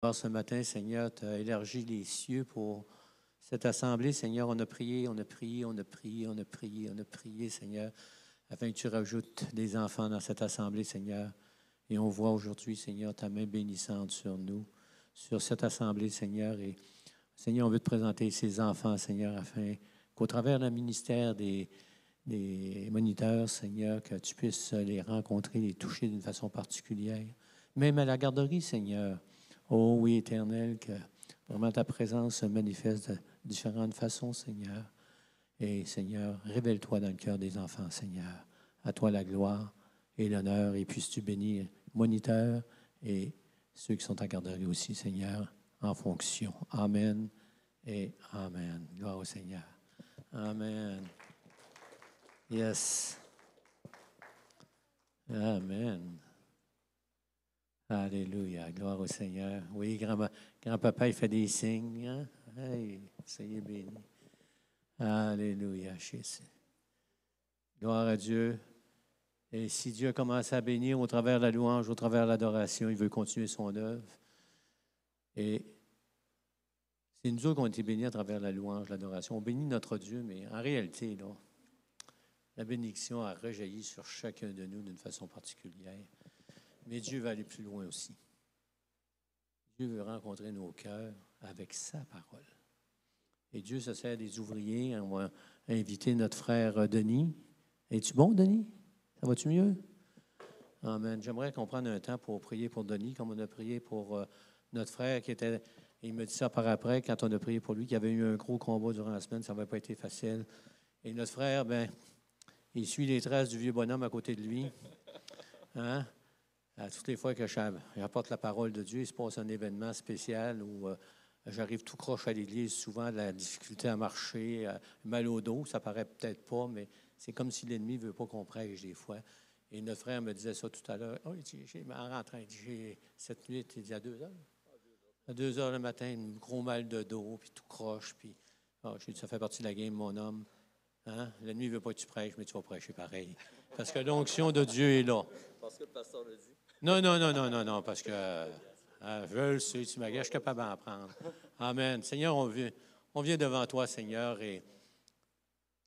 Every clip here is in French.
Alors, ce matin, Seigneur, tu as élargi les cieux pour cette assemblée. Seigneur, on a prié, on a prié, on a prié, on a prié, on a prié, Seigneur, afin que tu rajoutes des enfants dans cette assemblée, Seigneur. Et on voit aujourd'hui, Seigneur, ta main bénissante sur nous, sur cette assemblée, Seigneur. Et Seigneur, on veut te présenter ces enfants, Seigneur, afin qu'au travers du ministère des moniteurs, Seigneur, que tu puisses les rencontrer, les toucher d'une façon particulière. Même à la garderie, Seigneur. Oh oui, Éternel, que vraiment ta présence se manifeste de différentes façons, Seigneur. Et Seigneur, révèle-toi dans le cœur des enfants, Seigneur. À toi la gloire et l'honneur. Et puisses-tu bénir moniteurs et ceux qui sont en garderie aussi, Seigneur, en fonction. Amen et Amen. Gloire au Seigneur. Amen. Yes. Amen. Alléluia. Gloire au Seigneur. Oui, grand-papa, il fait des signes. Hein? Hey, soyez bénis. Alléluia, Jésus. Gloire à Dieu. Et si Dieu a commencé à bénir au travers de la louange, au travers de l'adoration, il veut continuer son œuvre. Et c'est nous autres qui avons été bénis à travers la louange, l'adoration. On bénit notre Dieu, mais en réalité, là, la bénédiction a rejailli sur chacun de nous d'une façon particulière. Mais Dieu va aller plus loin aussi. Dieu veut rencontrer nos cœurs avec sa parole. Et Dieu se sert des ouvriers. On va inviter notre frère Denis. Es-tu bon, Denis? Ça va-tu mieux? Amen. J'aimerais qu'on prenne un temps pour prier pour Denis, comme on a prié pour notre frère qui était... Il me dit ça par après, quand on a prié pour lui, qu'il avait eu un gros combat durant la semaine. Ça n'avait pas été facile. Et notre frère, il suit les traces du vieux bonhomme à côté de lui. Hein? Toutes les fois que j'apporte la parole de Dieu, il se passe un événement spécial où j'arrive tout croche à l'église, souvent de la difficulté à marcher, mal au dos, ça paraît peut-être pas, mais c'est comme si l'ennemi ne veut pas qu'on prêche des fois. Et notre frère me disait ça tout à l'heure. Oh, en rentrant, j'ai cette nuit, il dit à 2 heures. À 2 heures le matin, un gros mal de dos, puis tout croche, puis j'ai dit, ça fait partie de la game, mon homme. Hein? L'ennemi ne veut pas que tu prêches, mais tu vas prêcher pareil. Parce que l'onction de Dieu est là. Parce que le pasteur le dit. Non, parce que je le sais, tu m'agaces, je suis capable d'en prendre. Amen. Seigneur, on vient devant toi, Seigneur, et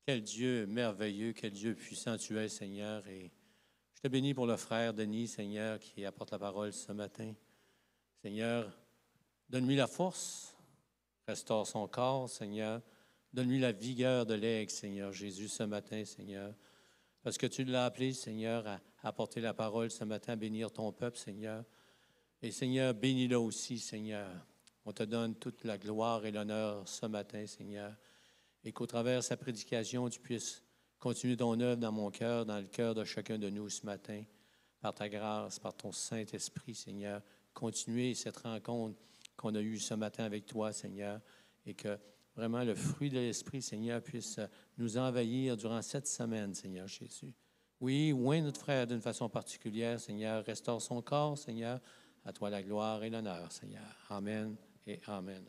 quel Dieu merveilleux, quel Dieu puissant tu es, Seigneur. Et je te bénis pour le frère Denis, Seigneur, qui apporte la parole ce matin. Seigneur, donne-lui la force, restaure son corps, Seigneur. Donne-lui la vigueur de l'aigle, Seigneur Jésus, ce matin, Seigneur. Parce que tu l'as appelé, Seigneur, à apporter la parole ce matin, à bénir ton peuple, Seigneur. Et Seigneur, bénis-le aussi, Seigneur. On te donne toute la gloire et l'honneur ce matin, Seigneur. Et qu'au travers de sa prédication, tu puisses continuer ton œuvre dans mon cœur, dans le cœur de chacun de nous ce matin. Par ta grâce, par ton Saint-Esprit, Seigneur. Continuer cette rencontre qu'on a eue ce matin avec toi, Seigneur. Et que vraiment, le fruit de l'Esprit, Seigneur, puisse nous envahir durant cette semaine, Seigneur Jésus. Oui, oint notre frère d'une façon particulière, Seigneur. Restaure son corps, Seigneur. À toi la gloire et l'honneur, Seigneur. Amen et Amen.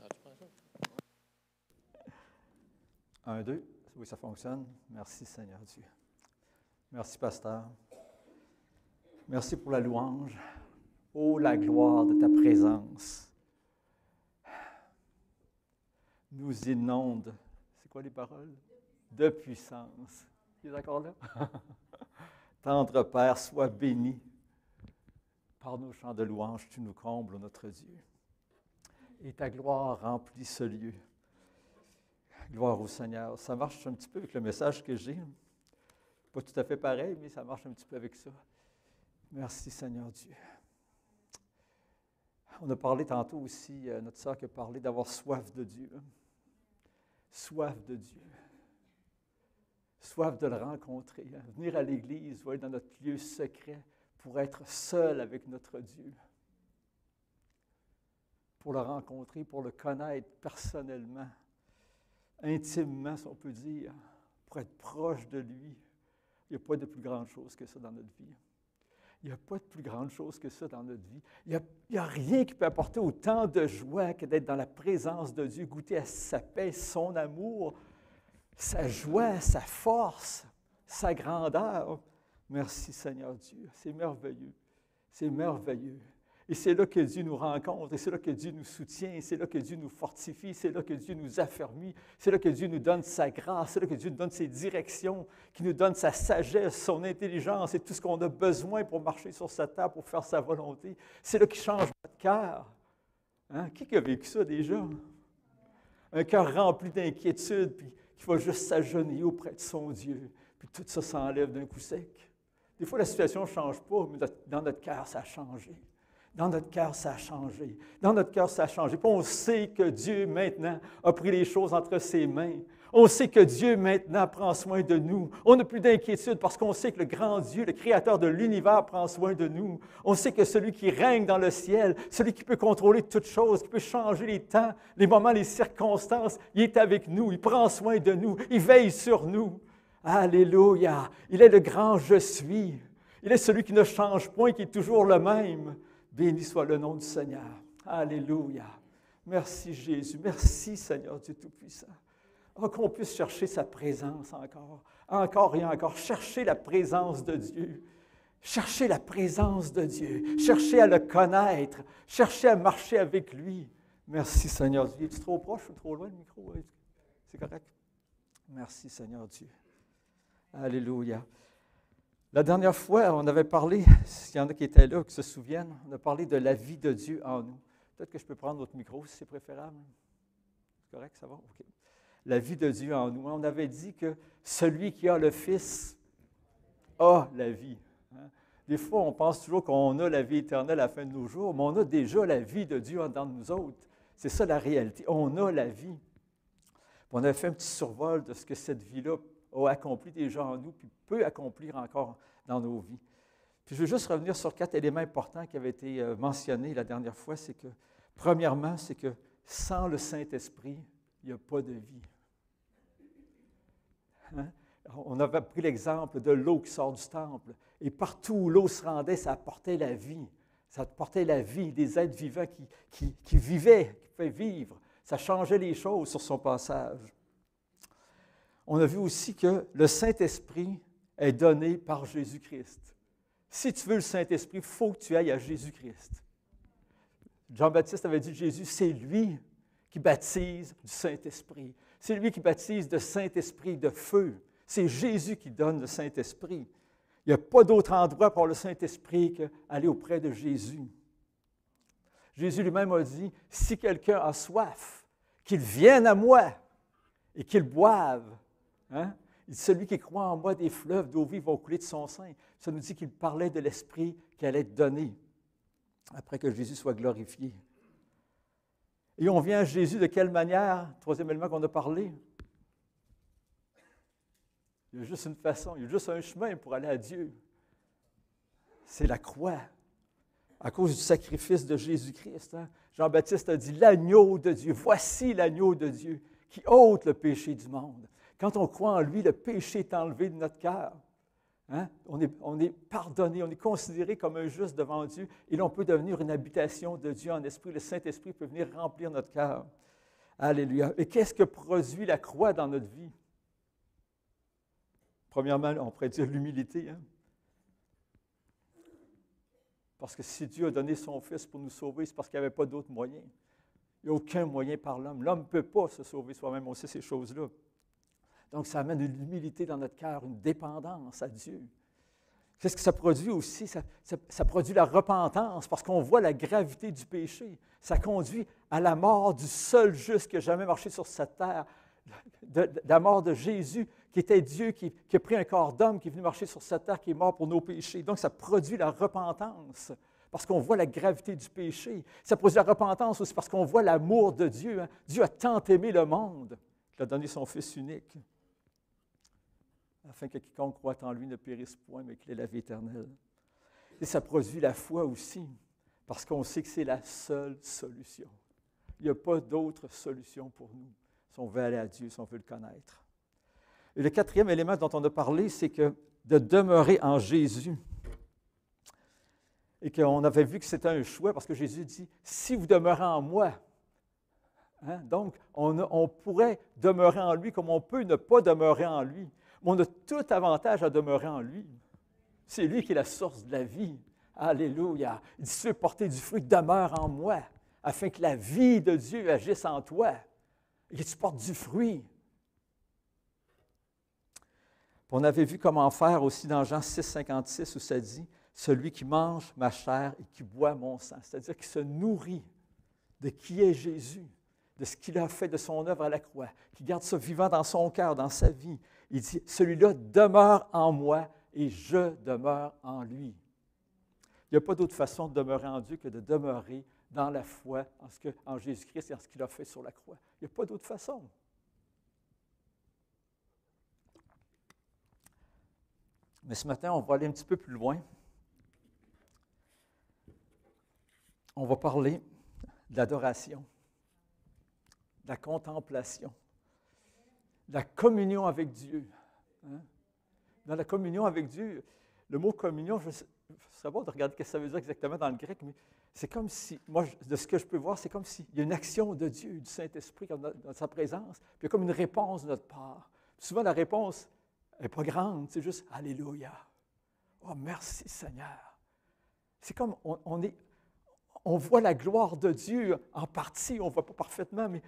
1, 2. Oui, ça fonctionne. Merci, Seigneur Dieu. Merci, pasteur. Merci pour la louange. Oh, la gloire de ta présence nous inonde. C'est quoi les paroles? De puissance. Tu es d'accord là? Tendre Père, sois béni. Par nos chants de louange, tu nous combles, notre Dieu. Et ta gloire remplit ce lieu. Gloire au Seigneur. Ça marche un petit peu avec le message que j'ai. Pas tout à fait pareil, mais ça marche un petit peu avec ça. Merci, Seigneur Dieu. On a parlé tantôt aussi, notre sœur qui a parlé d'avoir soif de Dieu. Soif de Dieu. Soif de le rencontrer. Venir à l'Église ou être dans notre lieu secret pour être seul avec notre Dieu. Pour le rencontrer, pour le connaître personnellement, intimement, si on peut dire, pour être proche de lui. Il n'y a pas de plus grande chose que ça dans notre vie. Il n'y a pas de plus grande chose que ça dans notre vie. Il n'y a rien qui peut apporter autant de joie que d'être dans la présence de Dieu, goûter à sa paix, son amour, sa joie, sa force, sa grandeur. Merci Seigneur Dieu. C'est merveilleux. C'est merveilleux. Et c'est là que Dieu nous rencontre, et c'est là que Dieu nous soutient, et c'est là que Dieu nous fortifie, c'est là que Dieu nous affermit, c'est là que Dieu nous donne sa grâce, c'est là que Dieu nous donne ses directions, qui nous donne sa sagesse, son intelligence et tout ce qu'on a besoin pour marcher sur sa terre, pour faire sa volonté. C'est là qu'il change notre cœur. Hein? Qui a vécu ça déjà? Un cœur rempli d'inquiétude, puis qui va juste s'agenouiller auprès de son Dieu, puis tout ça s'enlève d'un coup sec. Des fois, la situation ne change pas, mais dans notre cœur, ça a changé. Dans notre cœur, ça a changé. Dans notre cœur, ça a changé. Puis on sait que Dieu, maintenant, a pris les choses entre ses mains. On sait que Dieu, maintenant, prend soin de nous. On n'a plus d'inquiétude parce qu'on sait que le grand Dieu, le Créateur de l'univers, prend soin de nous. On sait que celui qui règne dans le ciel, celui qui peut contrôler toutes choses, qui peut changer les temps, les moments, les circonstances, il est avec nous, il prend soin de nous, il veille sur nous. Alléluia! Il est le grand je suis. Il est celui qui ne change point, qui est toujours le même. Béni soit le nom du Seigneur. Alléluia. Merci Jésus. Merci Seigneur Dieu Tout-Puissant. Oh, qu'on puisse chercher sa présence encore et encore. Chercher la présence de Dieu. Chercher la présence de Dieu. Chercher à le connaître. Chercher à marcher avec lui. Merci Seigneur Dieu. Es-tu trop proche ou trop loin le micro? C'est correct? Merci Seigneur Dieu. Alléluia. La dernière fois, on avait parlé, s'il y en a qui étaient là, qui se souviennent, on a parlé de la vie de Dieu en nous. Peut-être que je peux prendre votre micro si c'est préférable. C'est correct, ça va? OK. La vie de Dieu en nous. On avait dit que celui qui a le Fils a la vie. Hein? Des fois, on pense toujours qu'on a la vie éternelle à la fin de nos jours, mais on a déjà la vie de Dieu dans nous autres. C'est ça la réalité. On a la vie. Puis on avait fait un petit survol de ce que cette vie-là a accompli déjà en nous, puis peut accomplir encore dans nos vies. Puis je veux juste revenir sur 4 éléments importants qui avaient été mentionnés la dernière fois. C'est que, premièrement, c'est que sans le Saint-Esprit, il n'y a pas de vie. Hein? On avait pris l'exemple de l'eau qui sort du temple. Et partout où l'eau se rendait, ça apportait la vie. Ça apportait la vie, des êtres vivants qui vivaient, qui pouvaient vivre. Ça changeait les choses sur son passage. On a vu aussi que le Saint-Esprit est donné par Jésus-Christ. Si tu veux le Saint-Esprit, il faut que tu ailles à Jésus-Christ. Jean-Baptiste avait dit, Jésus, c'est lui qui baptise du Saint-Esprit. C'est lui qui baptise de Saint-Esprit, de feu. C'est Jésus qui donne le Saint-Esprit. Il n'y a pas d'autre endroit pour le Saint-Esprit qu'aller auprès de Jésus. Jésus lui-même a dit, si quelqu'un a soif, qu'il vienne à moi et qu'il boive. Hein? Celui qui croit en moi, des fleuves d'eau vive vont couler de son sein. Ça nous dit qu'il parlait de l'Esprit qui allait être donné après que Jésus soit glorifié. Et on vient à Jésus de quelle manière? Troisième élément qu'on a parlé. Il y a juste une façon, il y a juste un chemin pour aller à Dieu. C'est la croix. À cause du sacrifice de Jésus-Christ. Hein? Jean-Baptiste a dit, l'agneau de Dieu, voici l'agneau de Dieu qui ôte le péché du monde. Quand on croit en lui, le péché est enlevé de notre cœur. Hein? On est pardonné, on est considéré comme un juste devant Dieu, et là, on peut devenir une habitation de Dieu en esprit. Le Saint-Esprit peut venir remplir notre cœur. Alléluia. Et qu'est-ce que produit la croix dans notre vie? Premièrement, on pourrait dire l'humilité. Hein? Parce que si Dieu a donné son Fils pour nous sauver, c'est parce qu'il n'y avait pas d'autre moyen. Il n'y a aucun moyen par l'homme. L'homme ne peut pas se sauver soi-même, on sait ces choses-là. Donc, ça amène une humilité dans notre cœur, une dépendance à Dieu. Qu'est-ce que ça produit aussi? Ça produit la repentance, parce qu'on voit la gravité du péché. Ça conduit à la mort du seul juste qui a jamais marché sur cette terre, de la mort de Jésus, qui était Dieu, qui a pris un corps d'homme, qui est venu marcher sur cette terre, qui est mort pour nos péchés. Donc, ça produit la repentance, parce qu'on voit la gravité du péché. Ça produit la repentance aussi parce qu'on voit l'amour de Dieu. Hein? Dieu a tant aimé le monde qu'il a donné son Fils unique, afin que quiconque croit en lui ne périsse point, mais qu'il ait la vie éternelle. Et ça produit la foi aussi, parce qu'on sait que c'est la seule solution. Il n'y a pas d'autre solution pour nous, si on veut aller à Dieu, si on veut le connaître. Et le quatrième élément dont on a parlé, c'est que de demeurer en Jésus. Et qu'on avait vu que c'était un choix, parce que Jésus dit, si vous demeurez en moi, hein, donc on pourrait demeurer en lui comme on peut ne pas demeurer en lui. Mais on a tout avantage à demeurer en lui. C'est lui qui est la source de la vie. Alléluia. Il dit, si tu veux porter du fruit, demeure en moi, afin que la vie de Dieu agisse en toi et que tu portes du fruit. On avait vu comment faire aussi dans Jean 6, 56, où ça dit, « Celui qui mange ma chair et qui boit mon sang », c'est-à-dire qui se nourrit de qui est Jésus, de ce qu'il a fait de son œuvre à la croix, qui garde ça vivant dans son cœur, dans sa vie. Il dit, « Celui-là demeure en moi et je demeure en lui. » Il n'y a pas d'autre façon de demeurer en Dieu que de demeurer dans la foi en Jésus-Christ et en ce qu'il a fait sur la croix. Il n'y a pas d'autre façon. Mais ce matin, on va aller un petit peu plus loin. On va parler de l'adoration, de la contemplation, de la communion avec Dieu. Hein? Dans la communion avec Dieu, le mot communion, ce serait bon de regarder ce que ça veut dire exactement dans le grec, mais c'est comme si, moi, de ce que je peux voir, c'est comme s'il y a une action de Dieu, du Saint-Esprit, dans sa présence, puis il y a comme une réponse de notre part. Puis souvent, la réponse n'est pas grande, c'est juste « Alléluia ». Oh, merci Seigneur. C'est comme on voit la gloire de Dieu en partie, on ne voit pas parfaitement, mais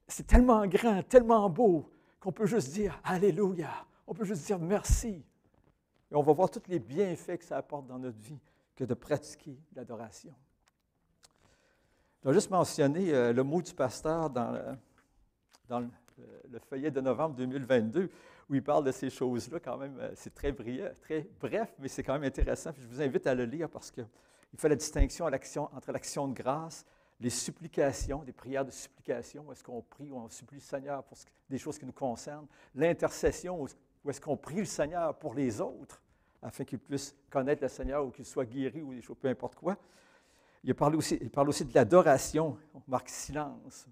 c'est tellement grand, tellement beau qu'on peut juste dire Alléluia. On peut juste dire merci. Et on va voir tous les bienfaits que ça apporte dans notre vie que de pratiquer l'adoration. Je vais juste mentionner le mot du pasteur dans le feuillet de novembre 2022, où il parle de ces choses-là quand même. C'est très brillant, très bref, mais c'est quand même intéressant. Puis je vous invite à le lire parce qu'il fait la distinction entre l'action de grâce, les supplications, des prières de supplication, où est-ce qu'on prie, où on supplie le Seigneur pour des choses qui nous concernent, l'intercession, où est-ce qu'on prie le Seigneur pour les autres, afin qu'ils puissent connaître le Seigneur ou qu'ils soient guéris ou des choses, peu importe quoi. Il parle aussi de l'adoration, on marque silence.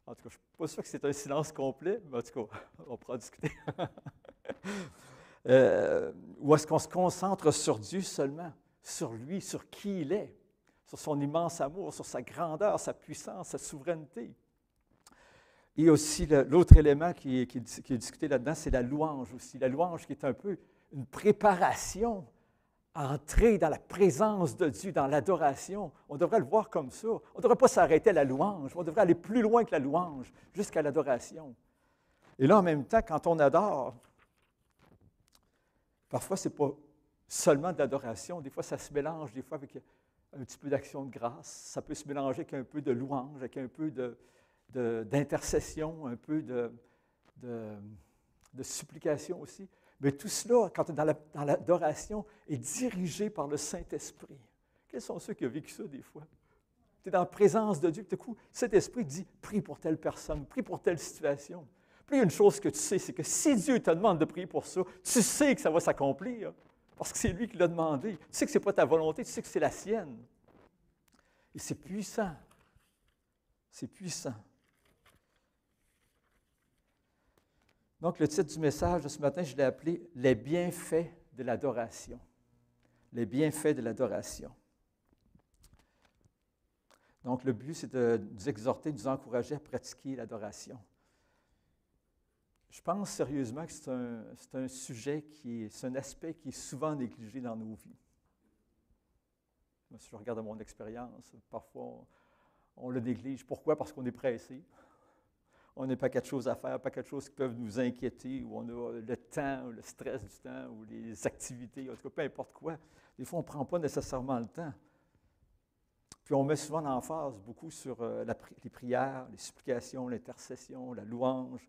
En tout cas, je ne suis pas sûr que c'est un silence complet, mais en tout cas, on pourra discuter. Où est-ce qu'on se concentre sur Dieu seulement, sur lui, sur qui il est, sur son immense amour, sur sa grandeur, sa puissance, sa souveraineté. Et aussi, l'autre élément qui est discuté là-dedans, c'est la louange aussi. La louange qui est un peu une préparation à entrer dans la présence de Dieu, dans l'adoration. On devrait le voir comme ça. On ne devrait pas s'arrêter à la louange. On devrait aller plus loin que la louange, jusqu'à l'adoration. Et là, en même temps, quand on adore, parfois, ce n'est pas seulement de l'adoration. Des fois, ça se mélange, des fois, avec un petit peu d'action de grâce. Ça peut se mélanger avec un peu de louange, avec un peu d'intercession, un peu de supplication aussi. Mais tout cela, quand on est dans l'adoration, est dirigé par le Saint-Esprit. Quels sont ceux qui ont vécu ça des fois? Tu es dans la présence de Dieu, tout à coup, le Saint-Esprit dit « Prie pour telle personne, prie pour telle situation ». Puis il y a une chose que tu sais, c'est que si Dieu te demande de prier pour ça, tu sais que ça va s'accomplir, parce que c'est lui qui l'a demandé. Tu sais que ce n'est pas ta volonté, tu sais que c'est la sienne. Et c'est puissant. C'est puissant. Donc, le titre du message de ce matin, je l'ai appelé « Les bienfaits de l'adoration ». Les bienfaits de l'adoration. Donc, le but, c'est de nous exhorter, de nous encourager à pratiquer l'adoration. Je pense sérieusement que c'est un sujet c'est un aspect qui est souvent négligé dans nos vies. Moi, si je regarde mon expérience, parfois, on le néglige. Pourquoi? Parce qu'on est pressé. On n'a pas quelque chose à faire, pas quelque chose qui peut nous inquiéter, ou on a le temps, ou le stress du temps, ou les activités, en tout cas, peu importe quoi. Des fois, on ne prend pas nécessairement le temps. Puis on met souvent l'emphase beaucoup sur les prières, les supplications, l'intercession, la louange,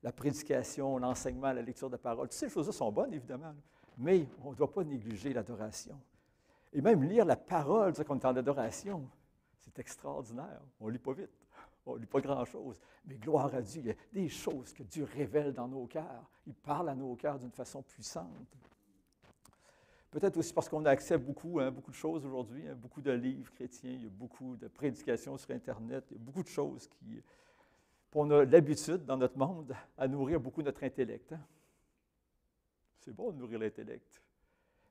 la prédication, l'enseignement, la lecture de la parole. Toutes ces choses-là sont bonnes, évidemment, mais on ne doit pas négliger l'adoration. Et même lire la parole, dire qu'on est en adoration, c'est extraordinaire. On ne lit pas vite. On ne lit pas grand-chose, mais gloire à Dieu, il y a des choses que Dieu révèle dans nos cœurs. Il parle à nos cœurs d'une façon puissante. Peut-être aussi parce qu'on a accès à beaucoup de choses aujourd'hui, beaucoup de livres chrétiens, il y a beaucoup de prédications sur Internet, il y a beaucoup de choses qui... On a l'habitude, dans notre monde, à nourrir beaucoup notre intellect. Hein? C'est bon de nourrir l'intellect,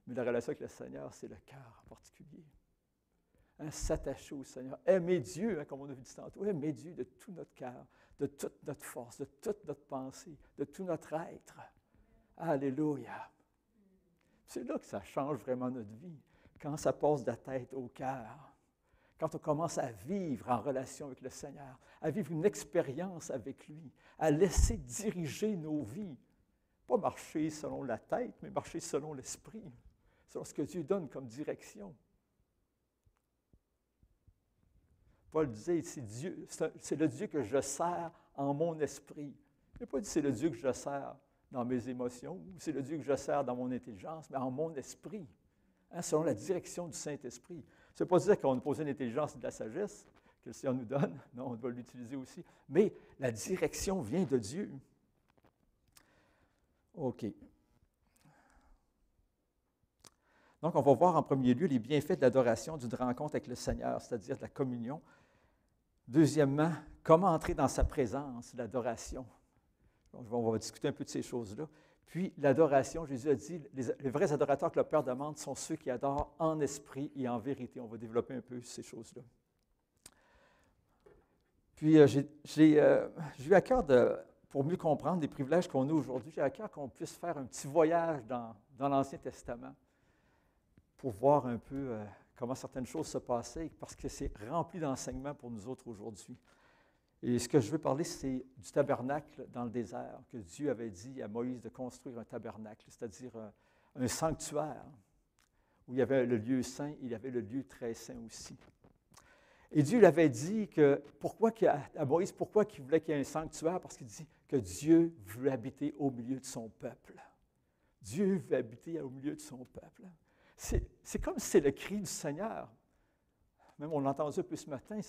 mais la relation avec le Seigneur, c'est le cœur en particulier. S'attacher au Seigneur, aimer Dieu, comme on a vu tantôt, aimer Dieu de tout notre cœur, de toute notre force, de toute notre pensée, de tout notre être. Alléluia. C'est là que ça change vraiment notre vie. quand ça passe de la tête au cœur, quand on commence à vivre en relation avec le Seigneur, à vivre une expérience avec lui, à laisser diriger nos vies, pas marcher selon la tête, mais marcher selon l'esprit, selon ce que Dieu donne comme direction. Paul disait, c'est le Dieu que je sers en mon esprit. Il n'a pas dit c'est le Dieu que je sers dans mes émotions, ou c'est le Dieu que je sers dans mon intelligence, mais en mon esprit, hein, selon la direction du Saint-Esprit. Ça ne veut pas dire qu'on a posé une intelligence et de la sagesse que le Seigneur nous donne. Non, on doit l'utiliser aussi. Mais la direction vient de Dieu. OK. Donc, on va voir en premier lieu les bienfaits de l'adoration, d'une rencontre avec le Seigneur, c'est-à-dire de la communion. Deuxièmement, comment entrer dans sa présence, l'adoration. On va discuter un peu de ces choses-là. Puis, l'adoration, Jésus a dit, les vrais adorateurs que le Père demande sont ceux qui adorent en esprit et en vérité. On va développer un peu ces choses-là. Puis, j'ai eu à cœur, pour mieux comprendre les privilèges qu'on a aujourd'hui, j'ai à cœur qu'on puisse faire un petit voyage dans l'Ancien Testament pour voir un peu comment certaines choses se passaient, parce que c'est rempli d'enseignements pour nous autres aujourd'hui. Et ce que je veux parler, c'est du tabernacle dans le désert, que Dieu avait dit à Moïse de construire un tabernacle, c'est-à-dire un sanctuaire, où il y avait le lieu saint, il y avait le lieu très saint aussi. Et Dieu lui avait dit à Moïse, pourquoi il voulait qu'il y ait un sanctuaire? Parce qu'il dit que Dieu veut habiter au milieu de son peuple. Dieu veut habiter au milieu de son peuple. C'est comme si c'est le cri du Seigneur. Même on l'a entendu un peu ce matin,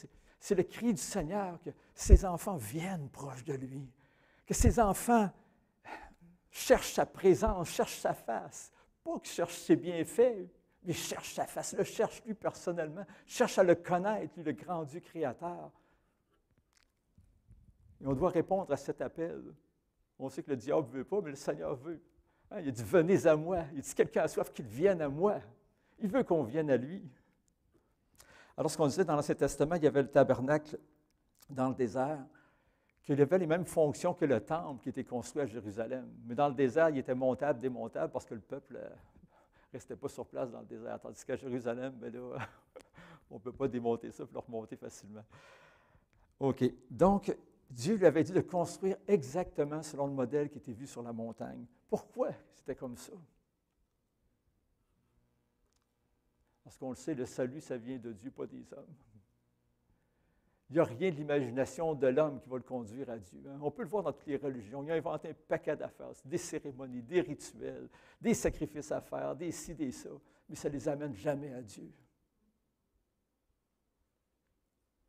c'est le cri du Seigneur que ses enfants viennent proche de lui, que ses enfants cherchent sa présence, cherchent sa face. Pas qu'ils cherchent ses bienfaits, mais cherchent sa face, le cherchent lui personnellement, cherchent à le connaître, lui, le grand Dieu créateur. Et on doit répondre à cet appel. On sait que le diable ne veut pas, mais le Seigneur veut. Hein, il a dit « Venez à moi ». Il dit « Quelqu'un a soif, qu'il vienne à moi ». Il veut qu'on vienne à lui. Alors, ce qu'on disait dans l'Ancien Testament, il y avait le tabernacle dans le désert, qu'il avait les mêmes fonctions que le temple qui était construit à Jérusalem. Mais dans le désert, il était montable, démontable, parce que le peuple ne restait pas sur place dans le désert. Tandis qu'à Jérusalem, bien là, on ne peut pas démonter ça et le remonter facilement. OK. Donc, Dieu lui avait dit de construire exactement selon le modèle qui était vu sur la montagne. Pourquoi c'était comme ça? Parce qu'on le sait, le salut, ça vient de Dieu, pas des hommes. Il n'y a rien de l'imagination de l'homme qui va le conduire à Dieu. Hein. On peut le voir dans toutes les religions. Ils ont inventé un paquet d'affaires, des cérémonies, des rituels, des sacrifices à faire, des ci, des ça. Mais ça ne les amène jamais à Dieu.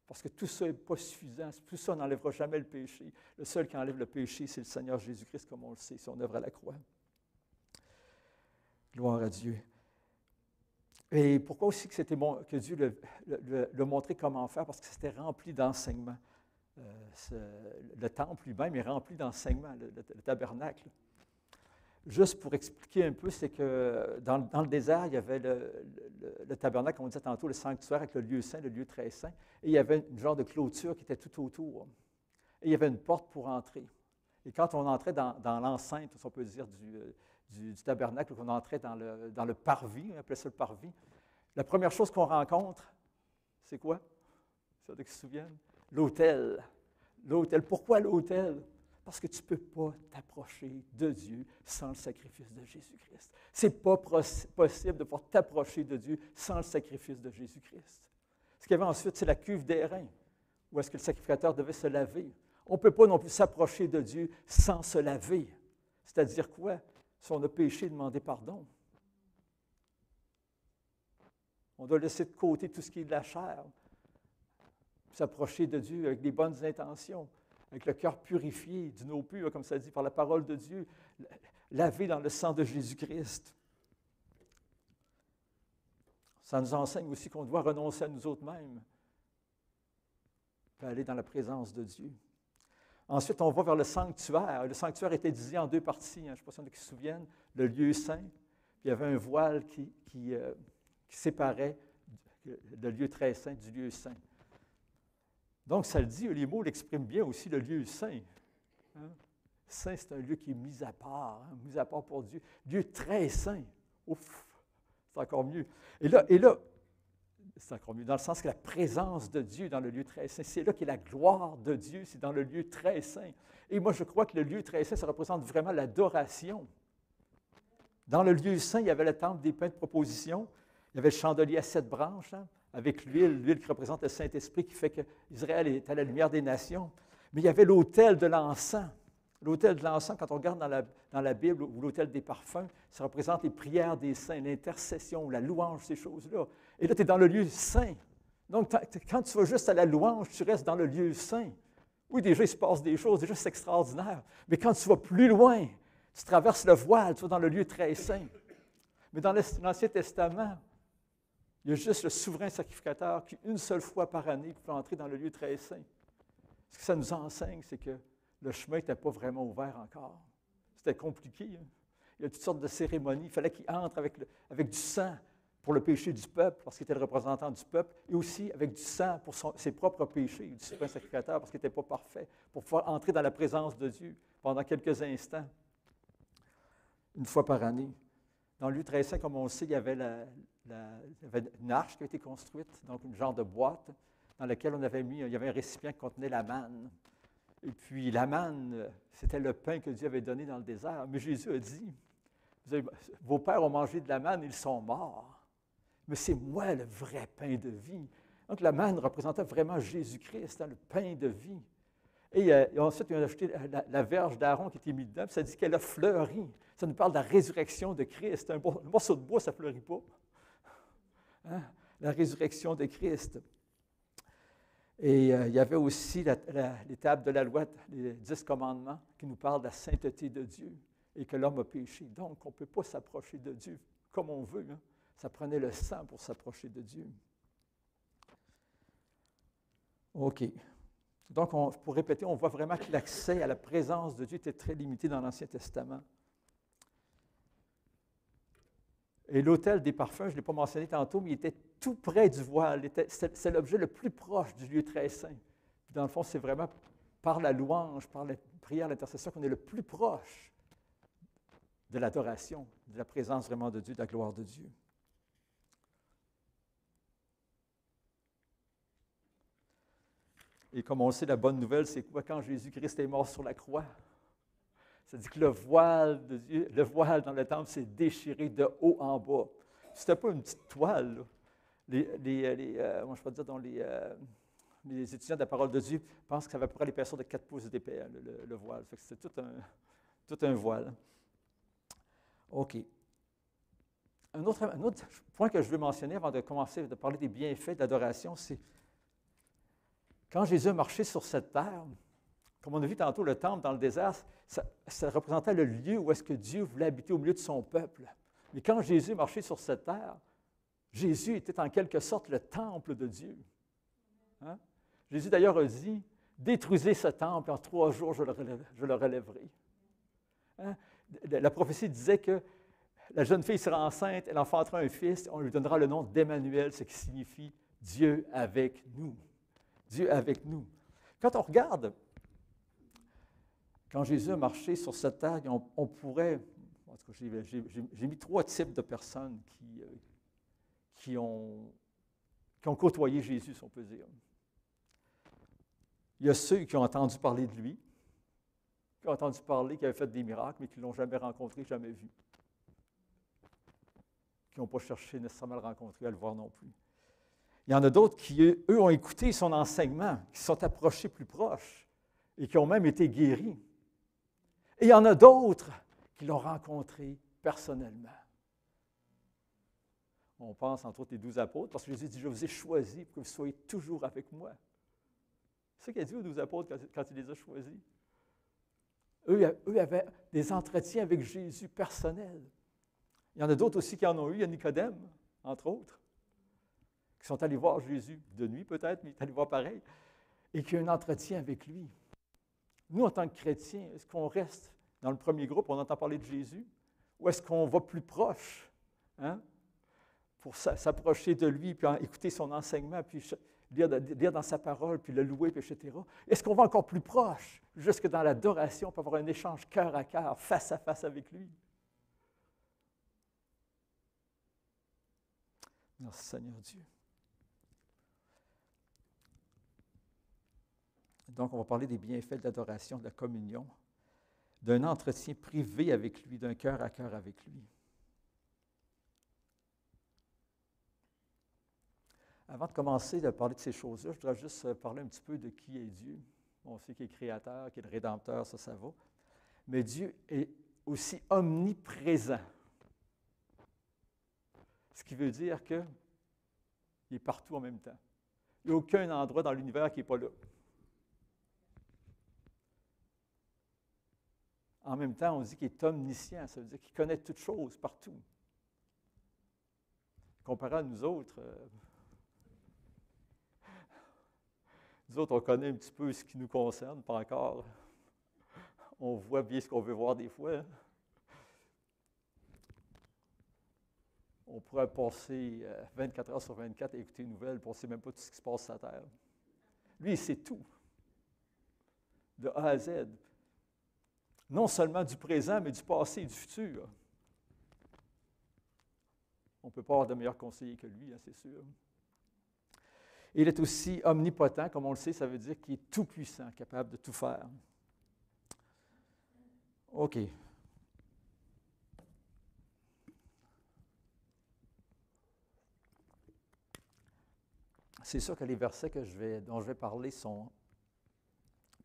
Parce que tout ça n'est pas suffisant. Tout ça n'enlèvera jamais le péché. Le seul qui enlève le péché, c'est le Seigneur Jésus-Christ, comme on le sait, son œuvre à la croix. Gloire à Dieu. Et pourquoi aussi que Dieu l'a montré comment faire? Parce que c'était rempli d'enseignements. Le temple lui-même est rempli d'enseignements, le tabernacle. Juste pour expliquer un peu, c'est que dans le désert, il y avait le tabernacle, comme on disait tantôt, le sanctuaire avec le lieu saint, le lieu très saint, et il y avait une genre de clôture qui était tout autour. Et il y avait une porte pour entrer. Et quand on entrait dans l'enceinte, si on peut dire, du tabernacle, qu'on entrait dans le parvis, on appelait ça le parvis, la première chose qu'on rencontre, c'est quoi? C'est ça qui se souviennent? L'autel. L'autel. Pourquoi l'autel? Parce que tu ne peux pas t'approcher de Dieu sans le sacrifice de Jésus-Christ. Ce n'est pas possible de pouvoir t'approcher de Dieu sans le sacrifice de Jésus-Christ. Ce qu'il y avait ensuite, c'est la cuve d'airain, où est-ce que le sacrificateur devait se laver. On ne peut pas non plus s'approcher de Dieu sans se laver. C'est-à-dire quoi? Si on a péché, demander pardon. On doit laisser de côté tout ce qui est de la chair, s'approcher de Dieu avec des bonnes intentions, avec le cœur purifié, d'une eau pure, comme ça dit, par la parole de Dieu, lavé dans le sang de Jésus-Christ. Ça nous enseigne aussi qu'on doit renoncer à nous autres-mêmes pour aller dans la présence de Dieu. Ensuite, on va vers le sanctuaire. Le sanctuaire était divisé en deux parties. Je ne sais pas si il y en a qui se souviennent. Le lieu saint, puis il y avait un voile qui séparait le lieu très saint du lieu saint. Donc, ça le dit, les mots l'expriment bien aussi, le lieu saint. Hein? Saint, c'est un lieu qui est mis à part pour Dieu. Lieu très saint. Ouf! C'est encore mieux. Et là, c'est encore mieux, dans le sens que la présence de Dieu dans le lieu très saint, c'est là qu'est la gloire de Dieu, c'est dans le lieu très saint. Et moi, je crois que le lieu très saint, ça représente vraiment l'adoration. Dans le lieu saint, il y avait le temple des pains de proposition, il y avait le chandelier à 7 branches, hein, avec l'huile qui représente le Saint-Esprit, qui fait qu'Israël est à la lumière des nations. Mais il y avait l'autel de l'encens. L'autel de l'encens, quand on regarde dans la Bible, ou l'autel des parfums, ça représente les prières des saints, l'intercession, la louange, ces choses-là. Et là, tu es dans le lieu saint. Donc, quand tu vas juste à la louange, tu restes dans le lieu saint. Oui, déjà, il se passe des choses, déjà, c'est extraordinaire. Mais quand tu vas plus loin, tu traverses le voile, tu vas dans le lieu très saint. Mais dans l'Ancien Testament, il y a juste le souverain sacrificateur qui, une seule fois par année, peut entrer dans le lieu très saint. Ce que ça nous enseigne, c'est que le chemin n'était pas vraiment ouvert encore. C'était compliqué. Hein? Il y a toutes sortes de cérémonies. Il fallait qu'il entre avec du sang pour le péché du peuple, parce qu'il était le représentant du peuple, et aussi avec du sang pour ses propres péchés, du souverain sacrificateur, parce qu'il n'était pas parfait, pour pouvoir entrer dans la présence de Dieu pendant quelques instants, une fois par année. Dans le lieu très saint, comme on le sait, il y avait une arche qui a été construite, donc une genre de boîte, dans laquelle il y avait un récipient qui contenait la manne. Et puis la manne, c'était le pain que Dieu avait donné dans le désert. Mais Jésus a dit, vos pères ont mangé de la manne, ils sont morts. Mais c'est moi le vrai pain de vie. Donc la manne représentait vraiment Jésus-Christ, hein, le pain de vie. Et ensuite, il a ajouté la verge d'Aaron qui était mise dedans, puis ça dit qu'elle a fleuri. Ça nous parle de la résurrection de Christ. Un morceau de bois, ça ne fleurit pas. Hein? La résurrection de Christ. Et il y avait aussi les tables de la loi, les 10 commandements, qui nous parlent de la sainteté de Dieu et que l'homme a péché. Donc, on ne peut pas s'approcher de Dieu comme on veut. Hein? Ça prenait le sang pour s'approcher de Dieu. OK. Donc, pour répéter, on voit vraiment que l'accès à la présence de Dieu était très limité dans l'Ancien Testament. Et l'autel des parfums, je ne l'ai pas mentionné tantôt, mais il était tout près du voile. C'est l'objet le plus proche du lieu très saint. Puis dans le fond, c'est vraiment par la louange, par la prière, l'intercession, qu'on est le plus proche de l'adoration, de la présence vraiment de Dieu, de la gloire de Dieu. Et comme on le sait, la bonne nouvelle, c'est quoi? Quand Jésus-Christ est mort sur la croix, ça dit que le voile de Dieu, le voile dans le temple s'est déchiré de haut en bas. Ce n'était pas une petite toile. Là. Moi, je peux dire, dont les étudiants de la parole de Dieu pensent que ça va à peu près l'épaisseur de 4 pouces d'épais, hein, le voile. Fait que c'était tout un voile. OK. Un autre point que je veux mentionner avant de commencer à parler des bienfaits de l'adoration, c'est quand Jésus a marché sur cette terre, comme on a vu tantôt, le temple dans le désert, ça représentait le lieu où est-ce que Dieu voulait habiter au milieu de son peuple. Mais quand Jésus marchait sur cette terre, Jésus était en quelque sorte le temple de Dieu. Hein? Jésus d'ailleurs a dit, « Détruisez ce temple, en 3 jours je le relèverai. Hein? La prophétie disait que la jeune fille sera enceinte, elle enfantera un fils, on lui donnera le nom d'Emmanuel, ce qui signifie « Dieu avec nous ». Dieu avec nous. Quand on regarde, quand Jésus a marché sur cette terre, on pourrait, en tout cas, j'ai mis 3 types de personnes qui ont côtoyé Jésus, si on peut dire. Il y a ceux qui ont entendu parler de lui, qui ont entendu parler, qui avaient fait des miracles, mais qui ne l'ont jamais rencontré, jamais vu. Qui n'ont pas cherché nécessairement à le rencontrer, à le voir non plus. Il y en a d'autres qui, eux, ont écouté son enseignement, qui se sont approchés plus proches et qui ont même été guéris. Et il y en a d'autres qui l'ont rencontré personnellement. On pense entre autres les 12 apôtres, parce que Jésus dit « Je vous ai choisis pour que vous soyez toujours avec moi ». C'est ce qu'il a dit aux 12 apôtres quand il les a choisis. Eux avaient des entretiens avec Jésus personnels. Il y en a d'autres aussi qui en ont eu. Il y a Nicodème, entre autres, qui sont allés voir Jésus, de nuit peut-être, mais ils sont allés voir pareil, et qui ont un entretien avec lui. Nous, en tant que chrétiens, est-ce qu'on reste dans le premier groupe, on entend parler de Jésus, ou est-ce qu'on va plus proche, hein, pour s'approcher de lui, puis écouter son enseignement, puis lire dans sa parole, puis le louer, puis etc. Est-ce qu'on va encore plus proche, jusque dans l'adoration, pour avoir un échange cœur à cœur, face à face avec lui? Merci Seigneur Dieu. Donc, on va parler des bienfaits de l'adoration, de la communion, d'un entretien privé avec lui, d'un cœur à cœur avec lui. Avant de commencer à parler de ces choses-là, je voudrais juste parler un petit peu de qui est Dieu. On sait qu'il est créateur, qu'il est le rédempteur, ça va. Mais Dieu est aussi omniprésent. Ce qui veut dire qu'il est partout en même temps. Il n'y a aucun endroit dans l'univers qui n'est pas là. En même temps, on dit qu'il est omniscient, ça veut dire qu'il connaît toutes choses partout. Comparé à nous autres, on connaît un petit peu ce qui nous concerne, pas encore. On voit bien ce qu'on veut voir des fois. On pourrait passer 24 heures sur 24 à écouter une nouvelle, on ne sait même pas tout ce qui se passe sur la Terre. Lui, il sait tout, de A à Z. Non seulement du présent, mais du passé et du futur. On ne peut pas avoir de meilleur conseiller que lui, hein, c'est sûr. Et il est aussi omnipotent, comme on le sait, ça veut dire qu'il est tout-puissant, capable de tout faire. OK. C'est sûr que les versets dont je vais parler sont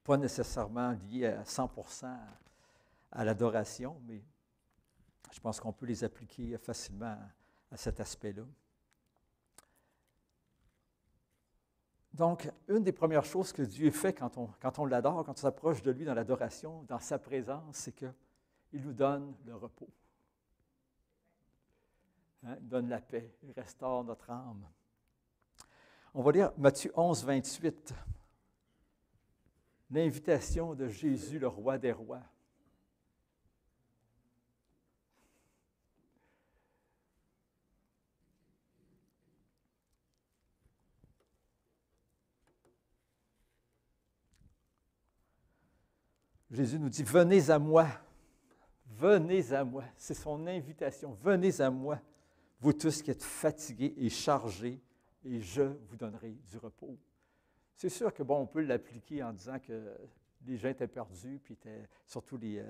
pas nécessairement liés à 100% à l'adoration, mais je pense qu'on peut les appliquer facilement à cet aspect-là. Donc, une des premières choses que Dieu fait quand on l'adore, quand on s'approche de lui dans l'adoration, dans sa présence, c'est qu'il nous donne le repos. Hein? Il donne la paix, il restaure notre âme. On va lire Matthieu 11, 28. L'invitation de Jésus, le roi des rois. Jésus nous dit, venez à moi, venez à moi. C'est son invitation, venez à moi, vous tous qui êtes fatigués et chargés, et je vous donnerai du repos. C'est sûr que, on peut l'appliquer en disant que les gens étaient perdus, puis surtout les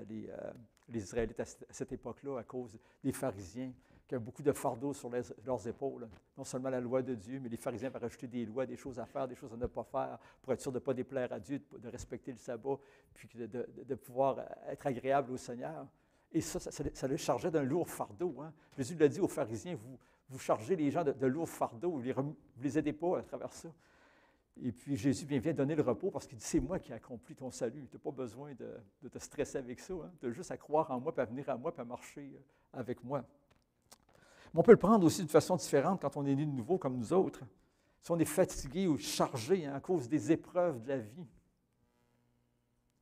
Israélites à cette époque-là, à cause des pharisiens, qui avaient beaucoup de fardeaux sur leurs épaules. Non seulement la loi de Dieu, mais les pharisiens avaient rajouté des lois, des choses à faire, des choses à ne pas faire, pour être sûr de ne pas déplaire à Dieu, de respecter le sabbat, puis de pouvoir être agréable au Seigneur. Et ça le chargeait d'un lourd fardeau. Hein. Jésus l'a dit aux pharisiens, vous chargez les gens de lourds fardeaux, vous ne les aidez pas à travers ça. Et puis Jésus vient donner le repos parce qu'il dit, c'est moi qui ai accompli ton salut. Tu n'as pas besoin de te stresser avec ça. Hein. Tu as juste à croire en moi, puis à venir à moi, puis à marcher avec moi. Mais on peut le prendre aussi d'une façon différente quand on est né de nouveau comme nous autres. Si on est fatigué ou chargé à cause des épreuves de la vie,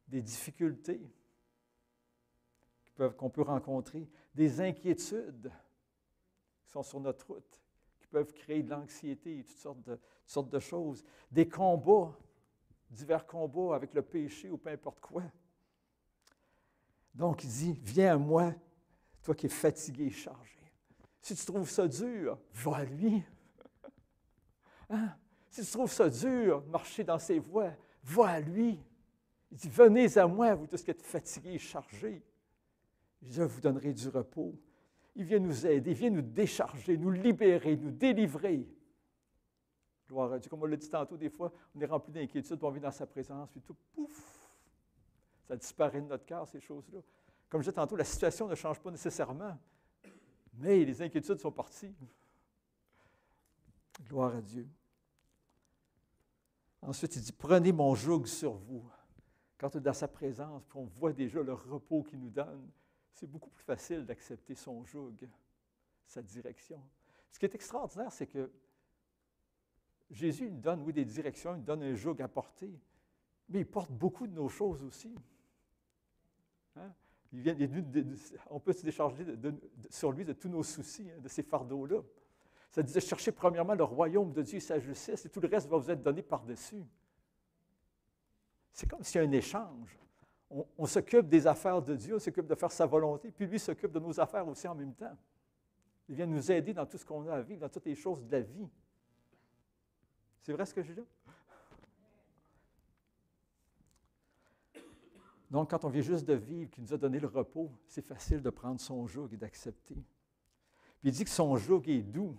des difficultés qu'on peut rencontrer, des inquiétudes qui sont sur notre route, qui peuvent créer de l'anxiété et toutes sortes de choses, des combats, divers combats avec le péché ou peu importe quoi. Donc, il dit, viens à moi, toi qui es fatigué et chargé. Si tu trouves ça dur, va à lui. Hein? Si tu trouves ça dur, marcher dans ses voies, va à lui. Il dit, venez à moi, vous tous qui êtes fatigués et chargés. Je vous donnerai du repos. Il vient nous aider, il vient nous décharger, nous libérer, nous délivrer. Gloire à Dieu. Comme on l'a dit tantôt, des fois, on est rempli d'inquiétude, on vit dans sa présence, puis tout, pouf, ça disparaît de notre cœur, ces choses-là. Comme je disais tantôt, la situation ne change pas nécessairement, mais les inquiétudes sont parties. Gloire à Dieu. Ensuite, il dit, prenez mon joug sur vous. Quand on est dans sa présence, puis on voit déjà le repos qu'il nous donne, c'est beaucoup plus facile d'accepter son joug, sa direction. Ce qui est extraordinaire, c'est que Jésus nous donne, oui, des directions, il nous donne un joug à porter, mais il porte beaucoup de nos choses aussi. Hein? On peut se décharger sur lui de tous nos soucis, de ces fardeaux-là. Ça dit de chercher premièrement le royaume de Dieu et sa justice, et tout le reste va vous être donné par-dessus. C'est comme s'il y a un échange. On s'occupe des affaires de Dieu, on s'occupe de faire sa volonté, puis lui s'occupe de nos affaires aussi en même temps. Il vient nous aider dans tout ce qu'on a à vivre, dans toutes les choses de la vie. C'est vrai ce que je dis là? Donc, quand on vient juste de vivre, qu'il nous a donné le repos, c'est facile de prendre son joug et d'accepter. Puis il dit que son joug est doux.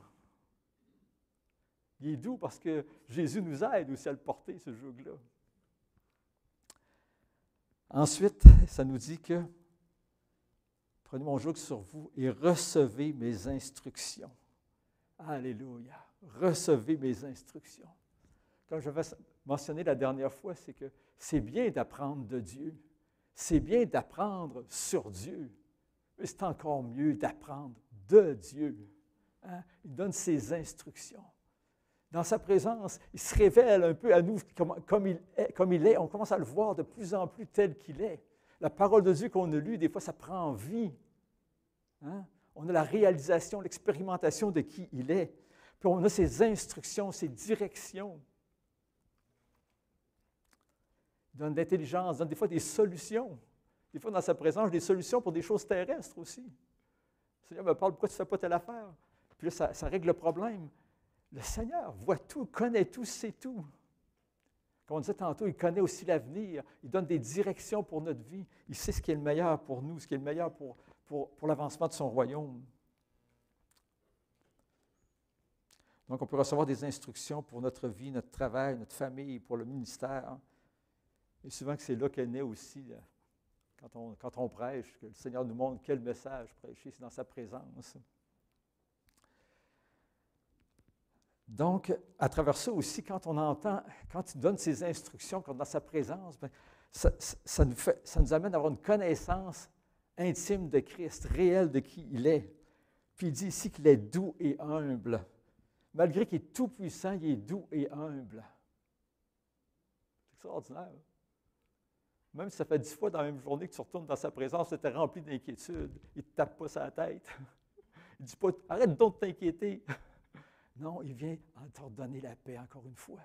Il est doux parce que Jésus nous aide aussi à le porter, ce joug-là. Ensuite, ça nous dit que prenez mon joug sur vous et recevez mes instructions. Alléluia. Recevez mes instructions. Comme j'avais mentionné la dernière fois, c'est que c'est bien d'apprendre de Dieu. C'est bien d'apprendre sur Dieu. Mais c'est encore mieux d'apprendre de Dieu. Hein? Il donne ses instructions. Dans sa présence, il se révèle un peu à nous comme il est. On commence à le voir de plus en plus tel qu'il est. La parole de Dieu qu'on a lue, des fois, ça prend vie. Hein? On a la réalisation, l'expérimentation de qui il est. Puis on a ses instructions, ses directions. Il donne de l'intelligence, il donne des fois des solutions. Des fois, dans sa présence, des solutions pour des choses terrestres aussi. Le Seigneur me parle, pourquoi tu ne fais pas telle affaire? Puis là, ça règle le problème. Le Seigneur voit tout, connaît tout, sait tout. Comme on disait tantôt, il connaît aussi l'avenir. Il donne des directions pour notre vie. Il sait ce qui est le meilleur pour nous, ce qui est le meilleur pour l'avancement de son royaume. Donc, on peut recevoir des instructions pour notre vie, notre travail, notre famille, pour le ministère. Et souvent que c'est là qu'elle naît aussi, là, quand on prêche, que le Seigneur nous montre quel message prêcher, c'est dans sa présence. Donc, à travers ça aussi, quand on entend, quand il donne ses instructions, quand dans sa présence, bien, ça nous amène à avoir une connaissance intime de Christ, réelle de qui il est. Puis il dit ici qu'il est doux et humble. Malgré qu'il est tout-puissant, il est doux et humble. C'est extraordinaire. Même si ça fait 10 fois dans la même journée que tu retournes dans sa présence, tu es rempli d'inquiétude. Il ne te tape pas sa tête. Il ne dit pas « Arrête donc de t'inquiéter ». Non, il vient te redonner la paix encore une fois.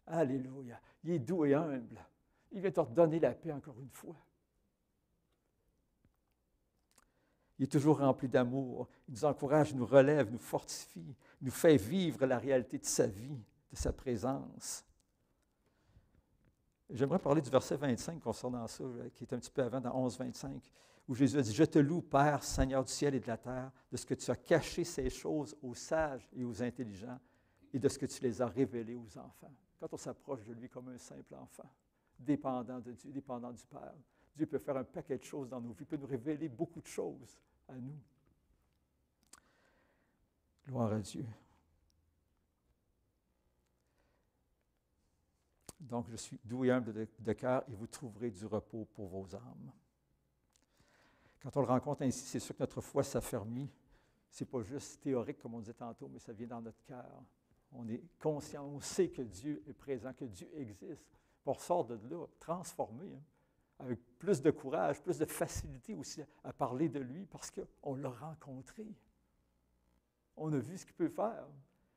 Alléluia. Il est doux et humble. Il vient te redonner la paix encore une fois. Il est toujours rempli d'amour. Il nous encourage, nous relève, nous fortifie, nous fait vivre la réalité de sa vie, de sa présence. J'aimerais parler du verset 25 concernant ça, qui est un petit peu avant, dans 11, 25, où Jésus a dit « Je te loue, Père, Seigneur du ciel et de la terre, de ce que tu as caché ces choses aux sages et aux intelligents, et de ce que tu les as révélées aux enfants. » Quand on s'approche de lui comme un simple enfant, dépendant de Dieu, dépendant du Père, Dieu peut faire un paquet de choses dans nos vies, peut nous révéler beaucoup de choses à nous. Gloire à Dieu. Donc, je suis doux et humble de cœur et vous trouverez du repos pour vos âmes. Quand on le rencontre ainsi, c'est sûr que notre foi s'affermit. Ce n'est pas juste théorique, comme on disait tantôt, mais ça vient dans notre cœur. On est conscient, on sait que Dieu est présent, que Dieu existe. On ressort de là, transformé, hein, avec plus de courage, plus de facilité aussi à parler de lui, parce qu'on l'a rencontré. On a vu ce qu'il peut faire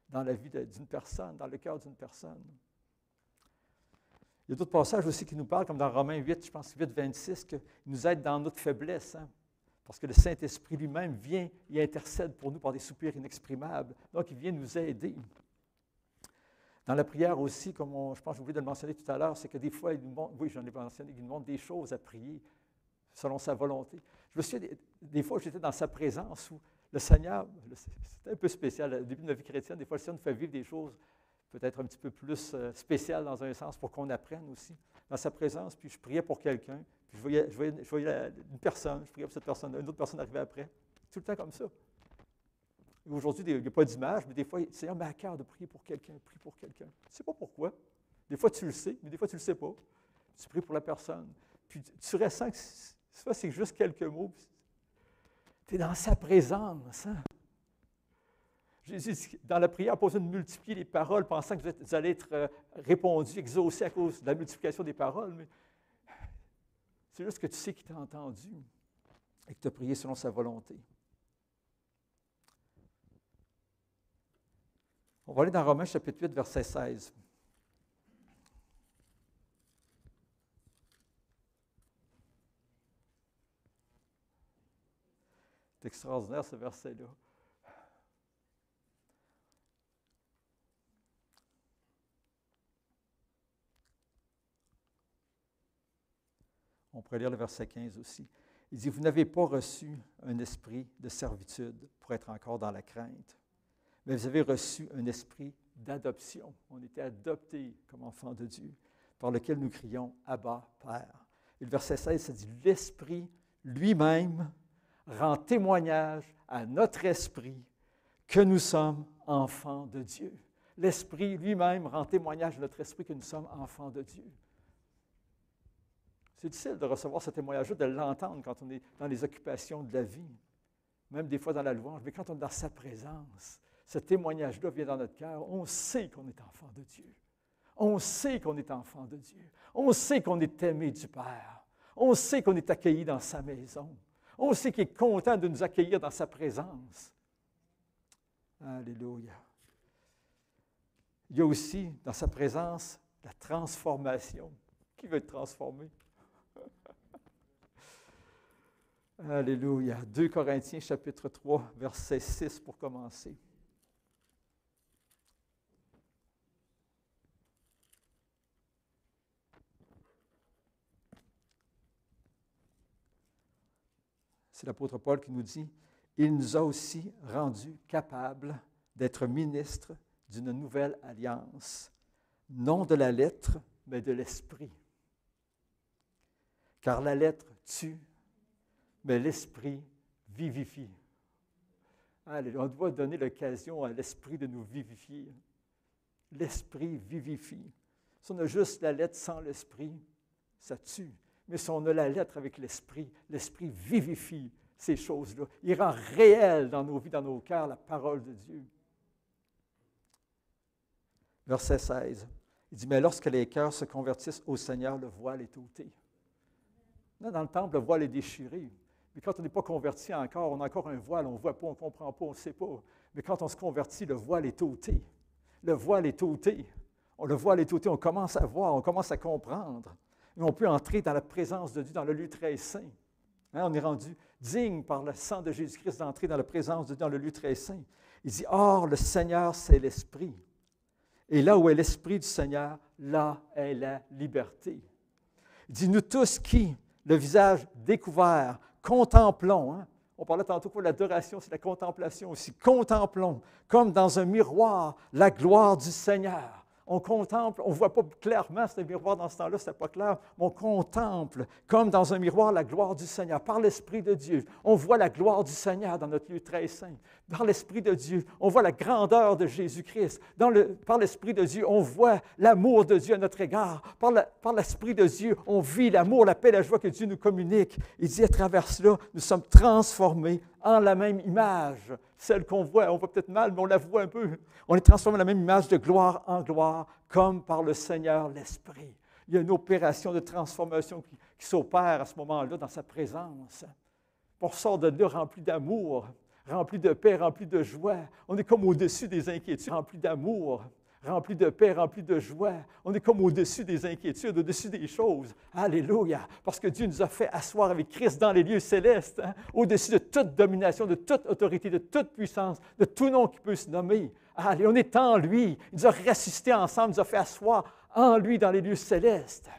dans la vie d'une personne, dans le cœur d'une personne. Il y a d'autres passages aussi qui nous parlent, comme dans Romains 8, je pense 8, 26, qu'il nous aide dans notre faiblesse, hein, parce que le Saint-Esprit lui-même vient et intercède pour nous par des soupirs inexprimables. Donc, il vient nous aider. Dans la prière aussi, comme je pense que j'ai oublié de le mentionner tout à l'heure, c'est que des fois, il nous montre, oui, j'en ai mentionné, il nous montre des choses à prier selon sa volonté. Je me souviens, des fois, j'étais dans sa présence où le Seigneur, c'était un peu spécial, au début de ma vie chrétienne, des fois, le Seigneur nous fait vivre des choses peut-être un petit peu plus spécial dans un sens pour qu'on apprenne aussi dans sa présence. Puis je priais pour quelqu'un, puis je voyais une personne, je priais pour cette personne, une autre personne arrivait après. Tout le temps comme ça. Et aujourd'hui, il n'y a pas d'image, mais des fois, le Seigneur met à cœur de prier pour quelqu'un, prie pour quelqu'un. Tu ne sais pas pourquoi. Des fois, tu le sais, mais des fois, tu ne le sais pas. Tu pries pour la personne. Puis tu ressens que ça, c'est juste quelques mots. Tu es dans sa présence, hein? Jésus, dans la prière, n'a pas besoin de multiplier les paroles, pensant que vous allez être répondu, exaucé à cause de la multiplication des paroles. Mais c'est juste que tu sais qu'il t'a entendu et que tu as prié selon sa volonté. On va aller dans Romains chapitre 8, verset 16. C'est extraordinaire ce verset-là. On pourrait lire le verset 15 aussi. Il dit, « Vous n'avez pas reçu un esprit de servitude pour être encore dans la crainte, mais vous avez reçu un esprit d'adoption. » On était adoptés comme enfants de Dieu, par lequel nous crions « Abba, Père ». Et le verset 16, ça dit, « L'Esprit lui-même rend témoignage à notre esprit que nous sommes enfants de Dieu. » L'Esprit lui-même rend témoignage à notre esprit que nous sommes enfants de Dieu. C'est difficile de recevoir ce témoignage-là, de l'entendre quand on est dans les occupations de la vie, même des fois dans la louange, mais quand on est dans sa présence, ce témoignage-là vient dans notre cœur. On sait qu'on est enfant de Dieu. On sait qu'on est enfant de Dieu. On sait qu'on est aimé du Père. On sait qu'on est accueilli dans sa maison. On sait qu'il est content de nous accueillir dans sa présence. Alléluia. Il y a aussi dans sa présence la transformation. Qui veut être transformé? Alléluia. 2 Corinthiens chapitre 3, verset 6 pour commencer. C'est l'apôtre Paul qui nous dit, « Il nous a aussi rendus capables d'être ministres d'une nouvelle alliance, non de la lettre, mais de l'esprit. Car la lettre tue, mais l'esprit vivifie. » Allez, on doit donner l'occasion à l'esprit de nous vivifier. L'esprit vivifie. Si on a juste la lettre sans l'esprit, ça tue. Mais si on a la lettre avec l'esprit vivifie ces choses-là. Il rend réel dans nos vies, dans nos cœurs, la parole de Dieu. Verset 16, il dit, « Mais lorsque les cœurs se convertissent au Seigneur, le voile est ôté. » Dans le temple, le voile est déchiré. Mais quand on n'est pas converti encore, on a encore un voile, on ne voit pas, on ne comprend pas, on ne sait pas. Mais quand on se convertit, le voile est ôté. Le voile est ôté. Le voile est ôté, on commence à voir, on commence à comprendre. Et on peut entrer dans la présence de Dieu, dans le lieu très saint. On est rendu digne par le sang de Jésus-Christ d'entrer dans la présence de Dieu, dans le lieu très saint. Il dit, « Or, le Seigneur, c'est l'Esprit. Et là où est l'Esprit du Seigneur, là est la liberté. » Il dit, « Nous tous qui, le visage découvert, contemplons. » On parlait tantôt que l'adoration, c'est la contemplation aussi. Contemplons, comme dans un miroir, la gloire du Seigneur. On contemple, on ne voit pas clairement, c'est un miroir dans ce temps-là, ce n'était pas clair, mais on contemple, comme dans un miroir, la gloire du Seigneur, par l'Esprit de Dieu. On voit la gloire du Seigneur dans notre lieu très saint. Par l'Esprit de Dieu, on voit la grandeur de Jésus-Christ. Par l'Esprit de Dieu, on voit l'amour de Dieu à notre égard. Par l'Esprit de Dieu, on vit l'amour, la paix, la joie que Dieu nous communique. Il dit, à travers cela, nous sommes transformés en la même image, celle qu'on voit. On voit peut-être mal, mais on la voit un peu. On est transformé en la même image de gloire en gloire, comme par le Seigneur l'Esprit. Il y a une opération de transformation qui s'opère à ce moment-là dans sa présence. On sort de là rempli d'amour, rempli de paix, rempli de joie. On est comme au-dessus des inquiétudes, rempli d'amour, rempli de paix, rempli de joie. On est comme au-dessus des inquiétudes, au-dessus des choses. Alléluia! Parce que Dieu nous a fait asseoir avec Christ dans les lieux célestes, au-dessus de toute domination, de toute autorité, de toute puissance, de tout nom qui peut se nommer. Allez, on est en lui. Il nous a ressuscités ensemble, il nous a fait asseoir en lui dans les lieux célestes.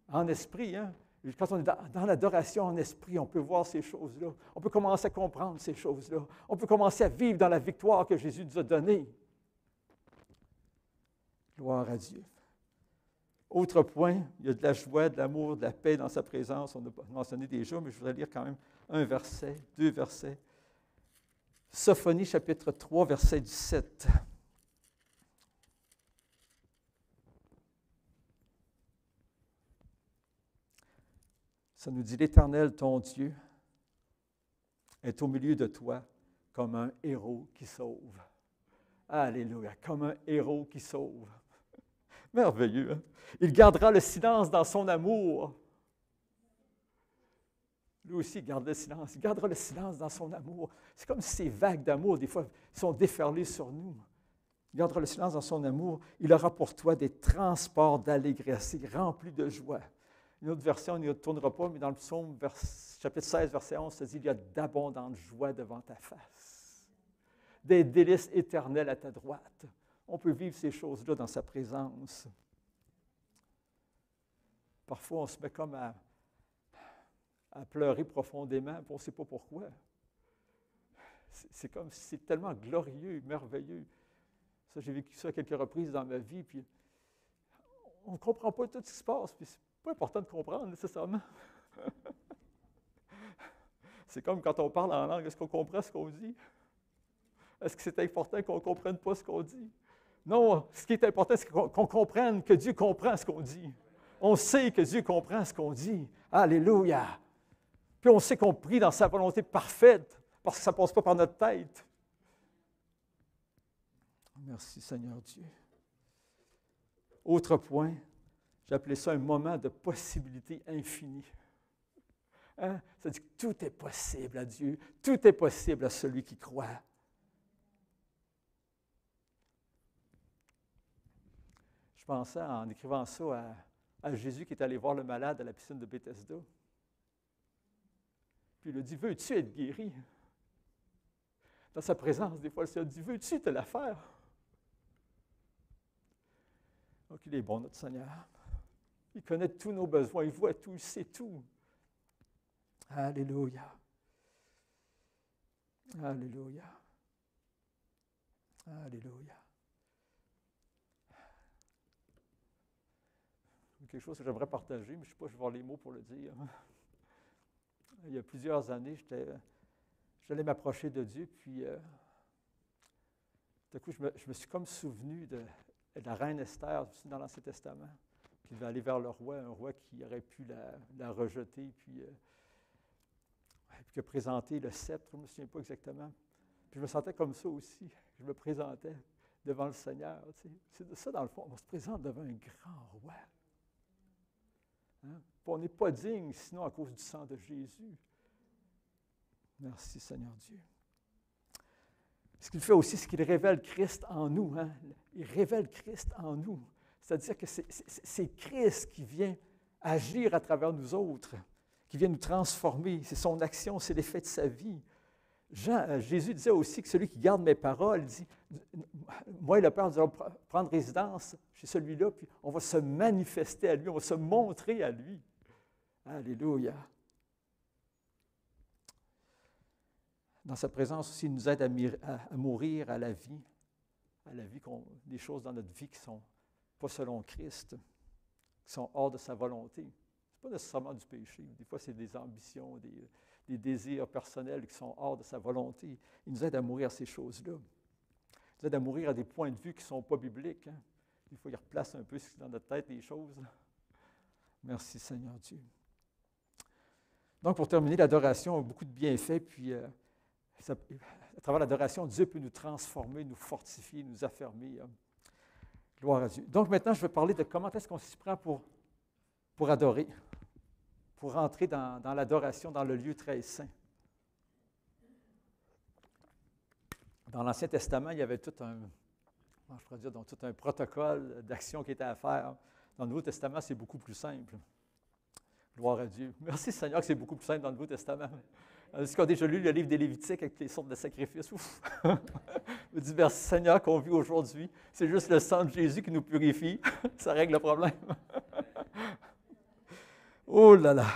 En esprit, hein? Quand on est dans l'adoration en esprit, on peut voir ces choses-là. On peut commencer à comprendre ces choses-là. On peut commencer à vivre dans la victoire que Jésus nous a donnée. Gloire à Dieu. Autre point, il y a de la joie, de l'amour, de la paix dans sa présence. On a mentionné déjà, mais je voudrais lire quand même un verset, 2 versets. Sophonie, chapitre 3, verset 17. Ça nous dit, « L'Éternel, ton Dieu, est au milieu de toi comme un héros qui sauve. » Alléluia, comme un héros qui sauve. Merveilleux, hein? Il gardera le silence dans son amour. Lui aussi, il garde le silence. Il gardera le silence dans son amour. C'est comme si ces vagues d'amour, des fois, sont déferlées sur nous. Il gardera le silence dans son amour. Il aura pour toi des transports d'allégresse, remplis de joie. Une autre version, on n'y retournera pas, mais dans le psaume, chapitre 16, verset 11, ça dit, « Il y a d'abondantes joies devant ta face, des délices éternels à ta droite. » On peut vivre ces choses-là dans sa présence. Parfois, on se met comme à pleurer profondément, puis on ne sait pas pourquoi. C'est comme si c'est tellement glorieux, merveilleux. Ça, j'ai vécu ça à quelques reprises dans ma vie, puis on ne comprend pas tout ce qui se passe, puis c'est pas important de comprendre nécessairement. C'est comme quand on parle en langue, est-ce qu'on comprend ce qu'on dit? Est-ce que c'est important qu'on ne comprenne pas ce qu'on dit? Non, ce qui est important, c'est qu'on comprenne que Dieu comprend ce qu'on dit. On sait que Dieu comprend ce qu'on dit. Alléluia! Puis on sait qu'on prie dans sa volonté parfaite, parce que ça ne passe pas par notre tête. Merci Seigneur Dieu. Autre point, j'ai appelé ça un moment de possibilité infinie. Hein? Ça dit que tout est possible à Dieu, tout est possible à celui qui croit. Je pensais en écrivant ça à Jésus qui est allé voir le malade à la piscine de Bethesda. Puis il a dit, veux-tu être guéri? Dans sa présence, des fois, il a dit, veux-tu te la faire? Donc, il est bon, notre Seigneur. Il connaît tous nos besoins, il voit tout, il sait tout. Alléluia. Alléluia. Alléluia. Quelque chose que j'aimerais partager, mais je ne sais pas, je vais avoir les mots pour le dire. Il y a plusieurs années, j'allais m'approcher de Dieu, puis tout à coup, je me suis comme souvenu de la reine Esther, dans l'Ancien Testament, qui devait aller vers le roi, un roi qui aurait pu la rejeter, puis qui a présenté le sceptre, je ne me souviens pas exactement. Puis je me sentais comme ça aussi. Je me présentais devant le Seigneur. Tu sais. C'est de ça, dans le fond, on se présente devant un grand roi. Hein? On n'est pas digne, sinon à cause du sang de Jésus. Merci, Seigneur Dieu. Ce qu'il fait aussi, c'est qu'il révèle Christ en nous. Hein? Il révèle Christ en nous. C'est-à-dire que c'est Christ qui vient agir à travers nous autres, qui vient nous transformer. C'est son action, c'est l'effet de sa vie. Jésus disait aussi que celui qui garde mes paroles, dit, moi et le Père, nous allons prendre résidence chez celui-là, puis on va se manifester à lui, on va se montrer à lui. Alléluia. Dans sa présence aussi, il nous aide à mourir à la vie des choses dans notre vie qui ne sont pas selon Christ, qui sont hors de sa volonté. Ce n'est pas nécessairement du péché. Des fois, c'est des ambitions, des désirs personnels qui sont hors de sa volonté. Il nous aide à mourir à ces choses-là. Il nous aide à mourir à des points de vue qui ne sont pas bibliques. Hein? Des fois, il replace un peu dans notre tête les choses. Merci, Seigneur Dieu. Donc, pour terminer, l'adoration a beaucoup de bienfaits, puis à travers l'adoration, Dieu peut nous transformer, nous fortifier, nous affermir. Gloire à Dieu. Donc, maintenant, je vais parler de comment est-ce qu'on s'y prend pour adorer, pour rentrer dans l'adoration, dans le lieu très saint. Dans l'Ancien Testament, il y avait tout un protocole d'action qui était à faire. Dans le Nouveau Testament, c'est beaucoup plus simple. Gloire à Dieu. Merci Seigneur que c'est beaucoup plus simple dans le Nouveau Testament. Est-ce qu'on a déjà lu le livre des Lévitiques avec les sortes de sacrifices? Ouf! Je me dis, merci Seigneur qu'on vit aujourd'hui. C'est juste le sang de Jésus qui nous purifie. Ça règle le problème. Oh là là!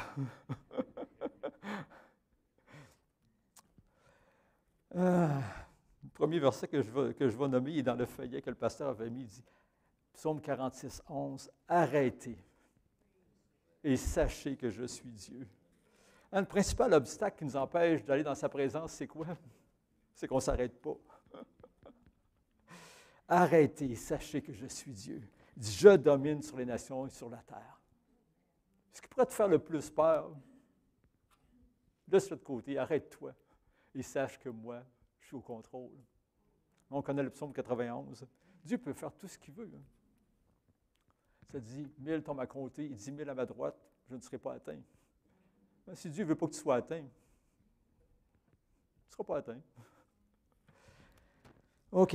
Le premier verset que je vais nommer est dans le feuillet que le pasteur avait mis. Il dit, Psaume 46, 11, « Arrêtez et sachez que je suis Dieu. » Le principal obstacle qui nous empêche d'aller dans sa présence, c'est quoi? C'est qu'on ne s'arrête pas. Arrêtez, sachez que je suis Dieu. Il dit, je domine sur les nations et sur la terre. Ce qui pourrait te faire le plus peur, laisse-le de côté, arrête-toi et sache que moi, je suis au contrôle. On connaît le psaume 91. Dieu peut faire tout ce qu'il veut. Ça dit, 1000 tombent à compter et 10 000 à ma droite, je ne serai pas atteint. Mais si Dieu ne veut pas que tu sois atteint, tu ne seras pas atteint. OK.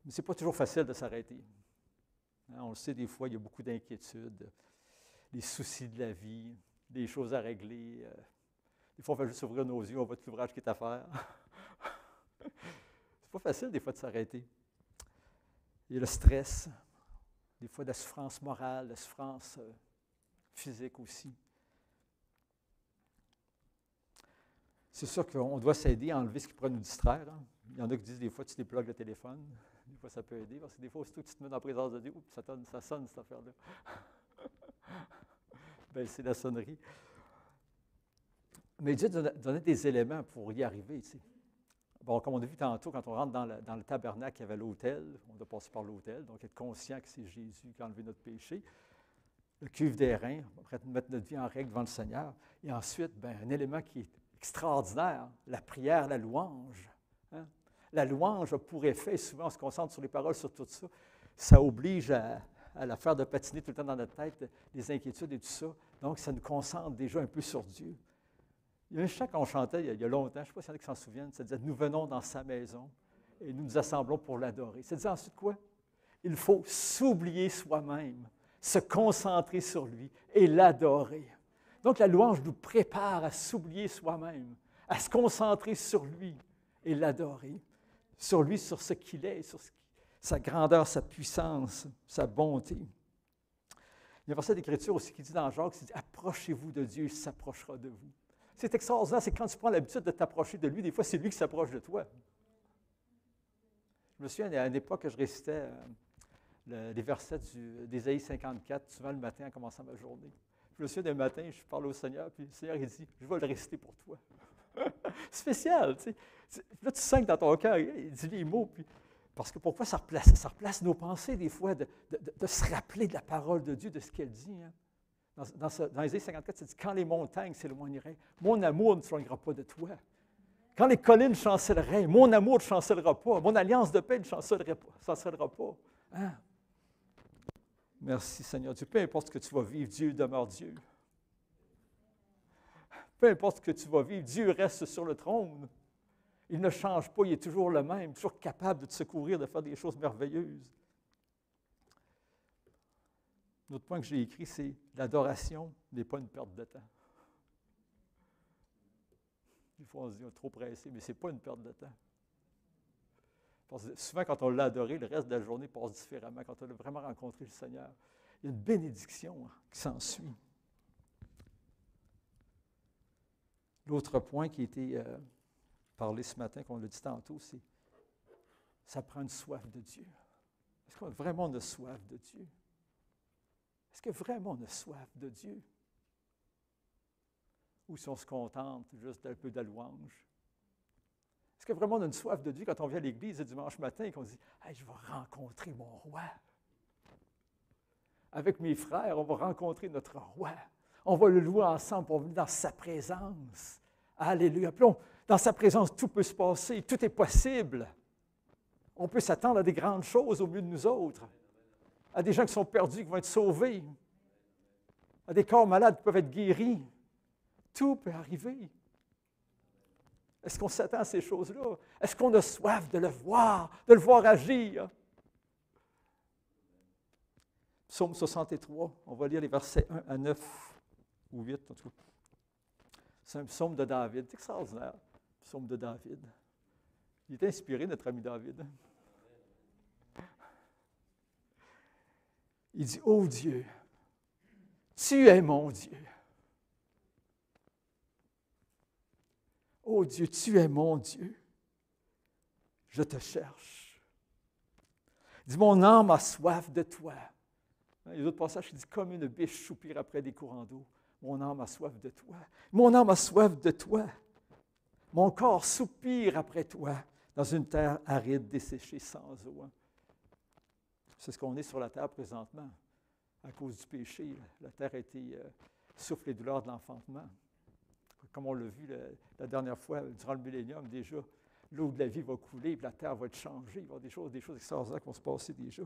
Mais ce n'est pas toujours facile de s'arrêter. On le sait, des fois, il y a beaucoup d'inquiétudes, les soucis de la vie, des choses à régler. Des fois, on va juste ouvrir nos yeux, on voit tout l'ouvrage qui est à faire. C'est pas facile, des fois, de s'arrêter. Il y a le stress. des fois de la souffrance morale, de la souffrance physique aussi. C'est sûr qu'on doit s'aider à enlever ce qui pourrait nous distraire. Hein. Il y en a qui disent des fois tu déplugues le téléphone. Des fois ça peut aider parce que des fois, aussitôt que tu te mets dans la présence de Dieu, ça sonne cette affaire-là. Bien, c'est la sonnerie. Mais Dieu donnait des éléments pour y arriver. Tu sais. Bon, comme on a vu tantôt, quand on rentre dans le tabernacle, il y avait l'autel. On doit passer par l'autel, donc être conscient que c'est Jésus qui a enlevé notre péché. Le cuve d'airain, après mettre notre vie en règle devant le Seigneur. Et ensuite, bien, un élément qui est extraordinaire, la prière, la louange. Hein? La louange a pour effet, souvent on se concentre sur les paroles, sur tout ça, ça oblige à la faire de patiner tout le temps dans notre tête, les inquiétudes et tout ça. Donc, ça nous concentre déjà un peu sur Dieu. Il y a un chant qu'on chantait il y a longtemps, je ne sais pas s'il y en a qui s'en souviennent, ça disait « Nous venons dans sa maison et nous nous assemblons pour l'adorer ». Ça disait ensuite quoi? Il faut s'oublier soi-même, se concentrer sur lui et l'adorer. Donc, la louange nous prépare à s'oublier soi-même, à se concentrer sur lui et l'adorer. Sur lui, sur ce qu'il est, sur sa grandeur, sa puissance, sa bonté. Il y a un verset d'Écriture aussi qui dit dans Jacques, il dit « Approchez-vous de Dieu, il s'approchera de vous ». C'est extraordinaire, c'est quand tu prends l'habitude de t'approcher de lui, des fois c'est lui qui s'approche de toi. Je me souviens, à une époque, je récitais les versets d'Ésaïe 54, souvent le matin en commençant ma journée. Je me souviens d'un matin, je parle au Seigneur, puis le Seigneur il dit « Je vais le réciter pour toi ». Spécial, tu sais. Là, tu sens que dans ton cœur, il dit les mots, puis parce que pourquoi ça replace nos pensées des fois, de se rappeler de la parole de Dieu, de ce qu'elle dit. Hein? Dans Ésaïe 54, ça dit « Quand les montagnes s'éloigneraient, mon amour ne s'éloignera pas de toi. Quand les collines chancelleraient, mon amour ne chancellera pas. Mon alliance de paix ne chancellera pas. Hein? » Merci Seigneur Dieu. Peu importe ce que tu vas vivre, Dieu demeure Dieu. Peu importe ce que tu vas vivre, Dieu reste sur le trône. Il ne change pas, il est toujours le même, toujours capable de te secourir, de faire des choses merveilleuses. L'autre point que j'ai écrit, c'est l'adoration n'est pas une perte de temps. Des fois, on se dit, on est trop pressé, mais ce n'est pas une perte de temps. Parce que souvent, quand on l'a adoré, le reste de la journée passe différemment. Quand on a vraiment rencontré le Seigneur, il y a une bénédiction qui s'ensuit. L'autre point qui a été parlé ce matin, qu'on l'a dit tantôt, c'est ça prend une soif de Dieu. Est-ce qu'on a vraiment une soif de Dieu? Est-ce que vraiment on a soif de Dieu? Ou si on se contente juste d'un peu de louange? Est-ce que vraiment on a une soif de Dieu quand on vient à l'église le dimanche matin et qu'on dit « Hey, je vais rencontrer mon roi. » Avec mes frères, on va rencontrer notre roi. On va le louer ensemble pour venir dans sa présence. Alléluia. Puis dans sa présence, tout peut se passer, tout est possible. On peut s'attendre à des grandes choses au milieu de nous autres, à des gens qui sont perdus, qui vont être sauvés, à des corps malades qui peuvent être guéris. Tout peut arriver. Est-ce qu'on s'attend à ces choses-là? Est-ce qu'on a soif de le voir agir? Psaume 63, on va lire les versets 1 à 9 ou 8 en tout cas. C'est un psaume de David. C'est extraordinaire, psaume de David. Il est inspiré, notre ami David. Il dit, « Ô Dieu, tu es mon Dieu. Ô Dieu, tu es mon Dieu. Je te cherche. » Il dit, « Mon âme a soif de toi. » Il y a d'autres passages qui disent, « Comme une biche soupire après des courants d'eau. Mon âme a soif de toi. Mon âme a soif de toi. Mon corps soupire après toi dans une terre aride, desséchée, sans eau. » C'est ce qu'on est sur la terre présentement. À cause du péché, la terre a été souffle et douleur de l'enfantement. Comme on l'a vu la dernière fois, durant le millénium, déjà, l'eau de la vie va couler, puis la terre va être changée. Il va y avoir des choses extraordinaires qui vont se passer déjà.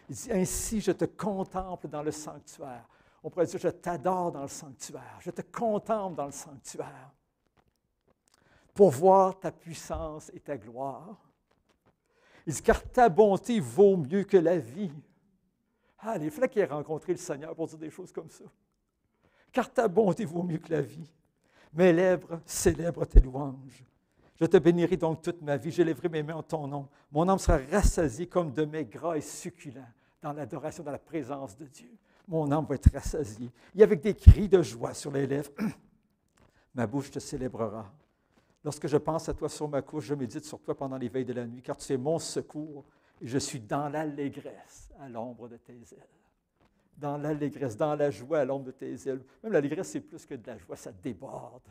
Il dit, « Ainsi, je te contemple dans le sanctuaire. » On pourrait dire, « Je t'adore dans le sanctuaire. Je te contemple dans le sanctuaire. » Pour voir ta puissance et ta gloire. Il dit, « Car ta bonté vaut mieux que la vie. » Ah, il fallait qu'il ait rencontré le Seigneur pour dire des choses comme ça. « Car ta bonté vaut mieux que la vie. Mes lèvres célèbrent tes louanges. Je te bénirai donc toute ma vie. J'élèverai mes mains en ton nom. Mon âme sera rassasiée comme de mets gras et succulents dans l'adoration, dans la présence de Dieu. Mon âme va être rassasiée. Et avec des cris de joie sur les lèvres, ma bouche te célébrera. Lorsque je pense à toi sur ma couche, je médite sur toi pendant les veilles de la nuit, car tu es mon secours et je suis dans l'allégresse à l'ombre de tes ailes. Dans l'allégresse, dans la joie à l'ombre de tes ailes. Même l'allégresse, c'est plus que de la joie, ça déborde.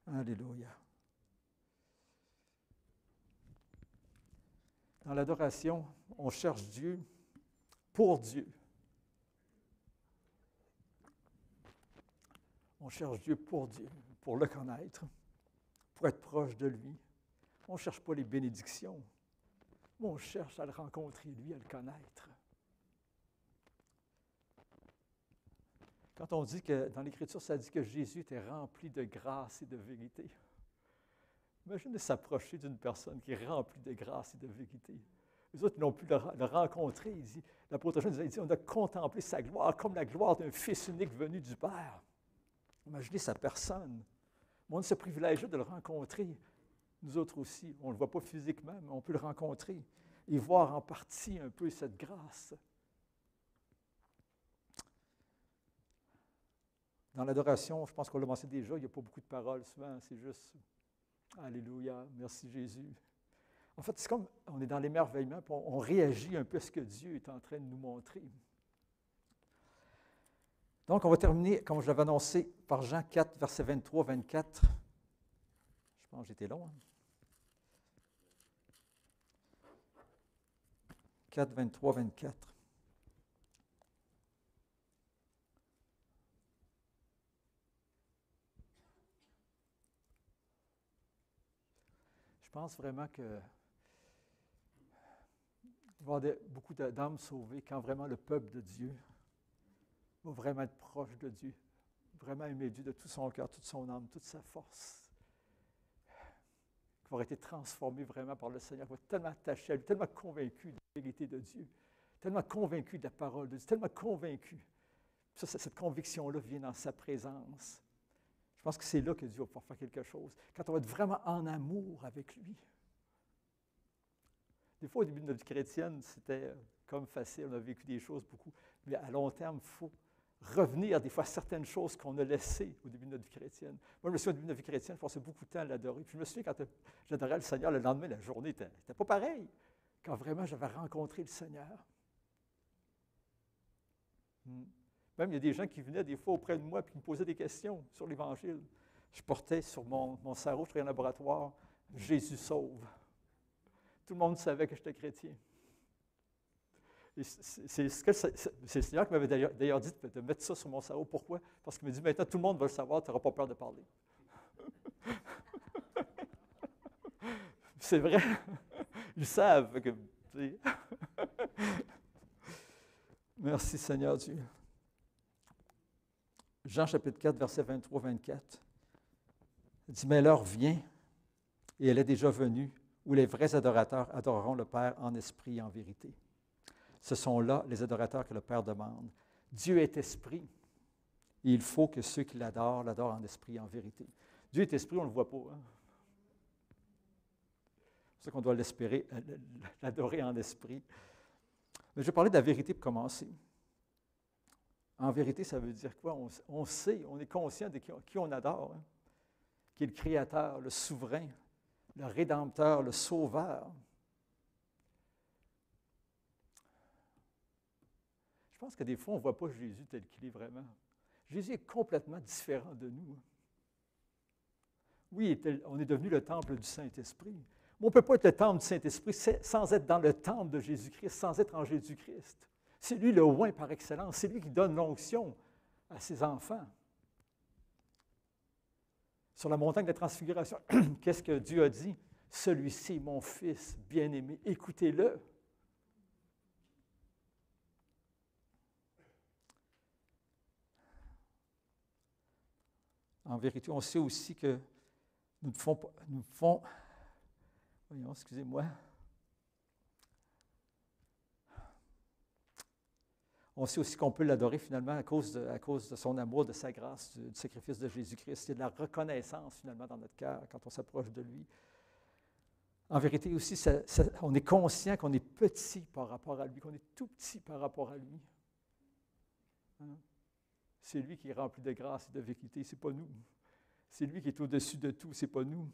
Alléluia. Dans l'adoration, on cherche Dieu pour Dieu. On cherche Dieu pour Dieu, pour le connaître, pour être proche de lui. On ne cherche pas les bénédictions, mais on cherche à le rencontrer, lui, à le connaître. Quand on dit que, dans l'Écriture, ça dit que Jésus était rempli de grâce et de vérité. Imaginez s'approcher d'une personne qui est remplie de grâce et de vérité. Les autres n'ont pu le rencontrer. L'apôtre Jean nous dit, on a contemplé sa gloire comme la gloire d'un Fils unique venu du Père. Imaginez sa personne. On a ce privilège de le rencontrer. Nous autres aussi, on ne le voit pas physiquement, mais on peut le rencontrer et voir en partie un peu cette grâce. Dans l'adoration, je pense qu'on l'a mentionné déjà, il n'y a pas beaucoup de paroles souvent, c'est juste « Alléluia, merci Jésus ». En fait, c'est comme on est dans l'émerveillement, puis on réagit un peu à ce que Dieu est en train de nous montrer. Donc, on va terminer, comme je l'avais annoncé, par Jean 4, versets 23-24. Je pense que j'étais long. 4, 23-24. Je pense vraiment que il va y avoir beaucoup d'âmes sauvées quand vraiment le peuple de Dieu va vraiment être proche de Dieu, vraiment aimer Dieu de tout son cœur, toute son âme, toute sa force, qui va être transformé vraiment par le Seigneur, qui va être tellement attaché à lui, tellement convaincu de la vérité de Dieu, tellement convaincu de la parole de Dieu, tellement convaincu. Cette conviction-là vient dans sa présence. Je pense que c'est là que Dieu va pouvoir faire quelque chose, quand on va être vraiment en amour avec lui. Des fois, au début de notre vie chrétienne, c'était comme facile, on a vécu des choses beaucoup, mais à long terme, il faut revenir des fois à certaines choses qu'on a laissées au début de notre vie chrétienne. Moi, je me souviens, au début de notre vie chrétienne, je passais beaucoup de temps à l'adorer. Puis je me souviens, quand j'adorais le Seigneur, le lendemain, la journée n'était pas pareille. Quand vraiment j'avais rencontré le Seigneur. Même il y a des gens qui venaient des fois auprès de moi et qui me posaient des questions sur l'Évangile. Je portais sur mon sarrau, je travaillais en laboratoire, « Jésus sauve ». Tout le monde savait que j'étais chrétien. Et c'est le Seigneur qui m'avait d'ailleurs dit de mettre ça sur mon sarrau. Pourquoi? Parce qu'il m'a dit, maintenant tout le monde va le savoir, tu n'auras pas peur de parler. C'est vrai. Ils savent que... Merci Seigneur Dieu. Jean chapitre 4, verset 23-24. Il dit, mais l'heure vient, et elle est déjà venue, où les vrais adorateurs adoreront le Père en esprit et en vérité. Ce sont là les adorateurs que le Père demande. Dieu est esprit, et il faut que ceux qui l'adorent en esprit et en vérité. Dieu est esprit, on ne le voit pas. Hein? C'est pour ça qu'on doit l'espérer, l'adorer en esprit. Mais je vais parler de la vérité pour commencer. En vérité, ça veut dire quoi? On sait, on est conscient de qui on adore, hein? Qui est le Créateur, le Souverain, le Rédempteur, le Sauveur. Je pense que des fois, on ne voit pas Jésus tel qu'il est vraiment. Jésus est complètement différent de nous. Oui, on est devenu le temple du Saint-Esprit. Mais on ne peut pas être le temple du Saint-Esprit sans être dans le temple de Jésus-Christ, sans être en Jésus-Christ. C'est lui le oint par excellence. C'est lui qui donne l'onction à ses enfants. Sur la montagne de la transfiguration, qu'est-ce que Dieu a dit? Celui-ci est mon Fils bien-aimé, écoutez-le. En vérité, on sait aussi que nous font voyons, excusez-moi. On sait aussi qu'on peut l'adorer finalement à cause de son amour, de sa grâce, du sacrifice de Jésus-Christ. Il y a de la reconnaissance finalement dans notre cœur quand on s'approche de lui. En vérité aussi, on est conscient qu'on est petit par rapport à lui, qu'on est tout petit par rapport à lui. Hein? C'est lui qui est rempli de grâce et de vérité, ce n'est pas nous. C'est lui qui est au-dessus de tout, ce n'est pas nous.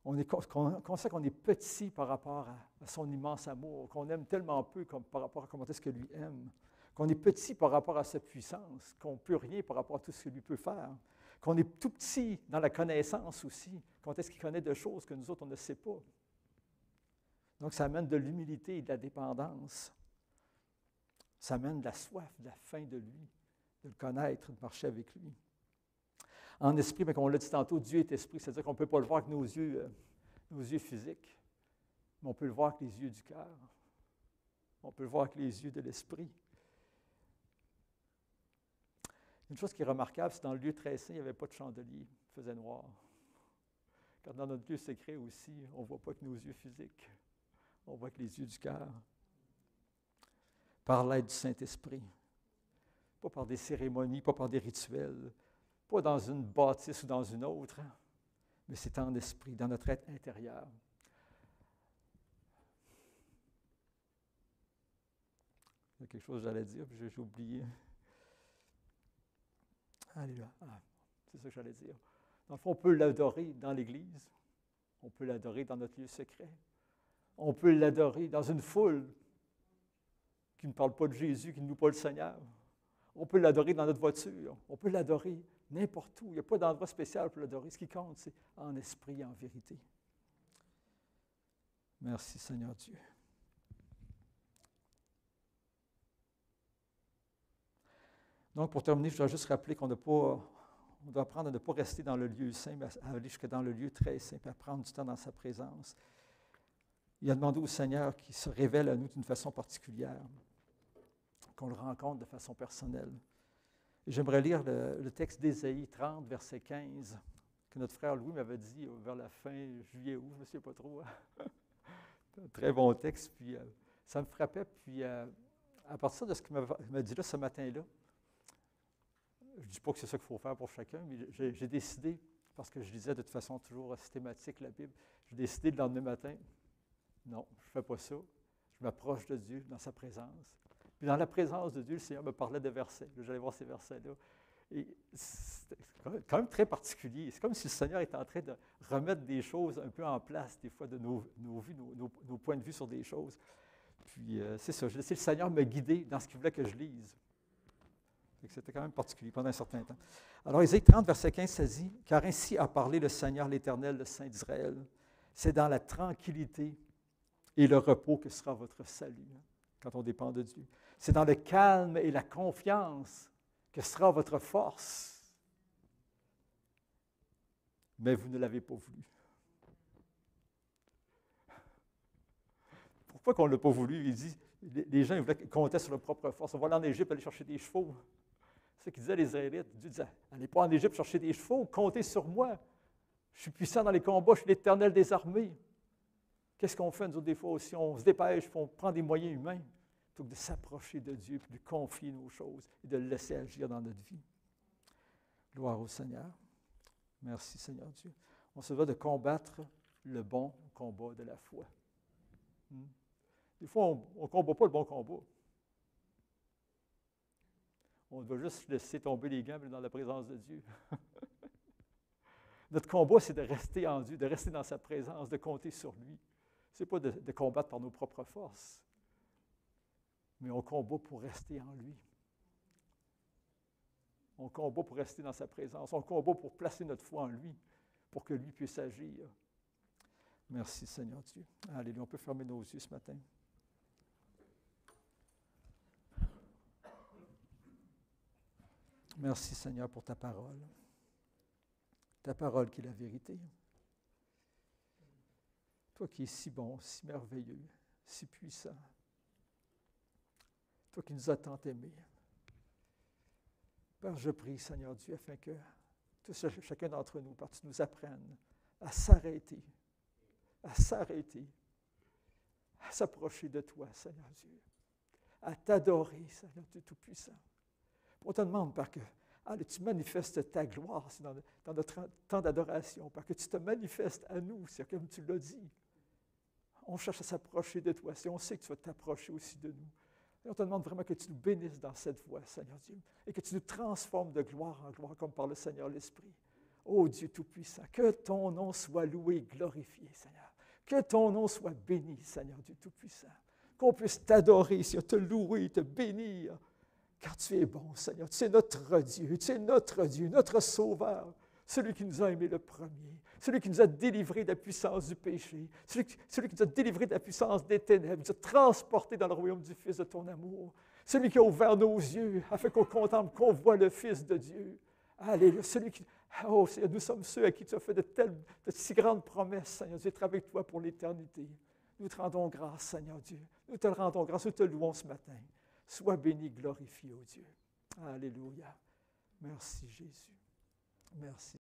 On est conscient qu'on est petit par rapport à son immense amour, qu'on aime tellement peu par rapport à comment est-ce que lui aime, qu'on est petit par rapport à sa puissance, qu'on ne peut rien par rapport à tout ce que lui peut faire, qu'on est tout petit dans la connaissance aussi, quand est-ce qu'il connaît de choses que nous autres, on ne sait pas. Donc, ça amène de l'humilité et de la dépendance. Ça amène de la soif, de la faim de lui, de le connaître, de marcher avec lui. En esprit, mais comme on l'a dit tantôt, Dieu est esprit, c'est-à-dire qu'on ne peut pas le voir avec nos yeux physiques, mais on peut le voir avec les yeux du cœur. On peut le voir avec les yeux de l'esprit. Une chose qui est remarquable, c'est que dans le lieu très saint, il n'y avait pas de chandelier, il faisait noir. Car dans notre lieu secret aussi, on ne voit pas avec nos yeux physiques, on voit avec les yeux du cœur. Par l'aide du Saint-Esprit, pas par des cérémonies, pas par des rituels, pas dans une bâtisse ou dans une autre, mais c'est en esprit, dans notre être intérieur. Il y a quelque chose que j'allais dire, puis j'ai oublié. Allez là, c'est ça que j'allais dire. Dans le fond, on peut l'adorer dans l'Église, on peut l'adorer dans notre lieu secret, on peut l'adorer dans une foule qui ne parle pas de Jésus, qui ne loue pas le Seigneur. On peut l'adorer dans notre voiture, on peut l'adorer n'importe où. Il n'y a pas d'endroit spécial pour l'adorer. Ce qui compte, c'est en esprit et en vérité. Merci, Seigneur Dieu. Donc, pour terminer, je dois juste rappeler qu'on doit apprendre à ne pas rester dans le lieu saint, mais à aller jusque dans le lieu très saint, et à prendre du temps dans sa présence. Il a demandé au Seigneur qu'il se révèle à nous d'une façon particulière, qu'on le rencontre de façon personnelle. Et j'aimerais lire le texte d'Ésaïe 30, verset 15, que notre frère Louis m'avait dit vers la fin juillet-août, je ne me souviens pas trop. Un très bon texte, puis ça me frappait. Puis à partir de ce qu'il m'a dit là ce matin-là, je ne dis pas que c'est ça qu'il faut faire pour chacun, mais j'ai décidé, parce que je lisais de toute façon toujours systématique la Bible, j'ai décidé le lendemain matin, non, je ne fais pas ça. Je m'approche de Dieu dans sa présence. Puis dans la présence de Dieu, le Seigneur me parlait de versets. J'allais voir ces versets-là. Et c'est quand même très particulier. C'est comme si le Seigneur était en train de remettre des choses un peu en place, des fois, de nos vues, nos points de vue sur des choses. Puis c'est ça, j'ai laissé le Seigneur me guider dans ce qu'il voulait que je lise. C'était quand même particulier pendant un certain temps. Alors, Ésaïe 30, verset 15, ça dit « Car ainsi a parlé le Seigneur l'Éternel, le Saint d'Israël. C'est dans la tranquillité et le repos que sera votre salut, quand on dépend de Dieu. C'est dans le calme et la confiance que sera votre force. Mais vous ne l'avez pas voulu. » Pourquoi qu'on ne l'a pas voulu? Il dit, les gens ils comptaient sur leur propre force. On va aller en Égypte aller chercher des chevaux. C'est ce qu'ils disaient les Israélites. Dieu disait, allez pas en Égypte chercher des chevaux, comptez sur moi. Je suis puissant dans les combats, je suis l'Éternel des armées. Qu'est-ce qu'on fait, nous autres, des fois aussi? On se dépêche, on prend des moyens humains plutôt que de s'approcher de Dieu, puis de confier nos choses et de le laisser agir dans notre vie. Gloire au Seigneur. Merci, Seigneur Dieu. On se doit de combattre le bon combat de la foi. Des fois, on ne combat pas le bon combat. On doit juste laisser tomber les gants dans la présence de Dieu. Notre combat, c'est de rester en Dieu, de rester dans sa présence, de compter sur lui. Ce n'est pas de combattre par nos propres forces, mais on combat pour rester en lui. On combat pour rester dans sa présence. On combat pour placer notre foi en lui, pour que lui puisse agir. Merci, Seigneur Dieu. Alléluia. On peut fermer nos yeux ce matin. Merci, Seigneur, pour ta parole. Ta parole qui est la vérité. Toi qui es si bon, si merveilleux, si puissant. Toi qui nous as tant aimés. Père, je prie, Seigneur Dieu, afin que chacun d'entre nous, Père, tu nous apprennes à s'arrêter, à s'approcher de toi, Seigneur Dieu, à t'adorer, Seigneur Dieu Tout-Puissant. On te demande, Père, que tu manifestes ta gloire dans notre temps d'adoration, Père, que tu te manifestes à nous, c'est comme tu l'as dit. On cherche à s'approcher de toi, Seigneur. On sait que tu vas t'approcher aussi de nous. Et on te demande vraiment que tu nous bénisses dans cette voie, Seigneur Dieu, et que tu nous transformes de gloire en gloire, comme par le Seigneur l'Esprit. Ô Dieu Tout-Puissant, que ton nom soit loué, glorifié, Seigneur. Que ton nom soit béni, Seigneur Dieu Tout-Puissant. Qu'on puisse t'adorer, Seigneur, te louer, te bénir, car tu es bon, Seigneur. Tu es notre Dieu, notre Sauveur, celui qui nous a aimés le premier, celui qui nous a délivrés de la puissance du péché, celui qui nous a délivrés de la puissance des ténèbres, nous a transportés dans le royaume du Fils de ton amour, celui qui a ouvert nos yeux afin qu'on contemple, qu'on voit le Fils de Dieu. Alléluia, oh Seigneur, nous sommes ceux à qui tu as fait de si grandes promesses, Seigneur, d'être avec toi pour l'éternité. Nous te rendons grâce, Seigneur Dieu. Nous te rendons grâce, nous te louons ce matin. Sois béni, glorifié, ô Dieu. Alléluia. Merci, Jésus. Merci.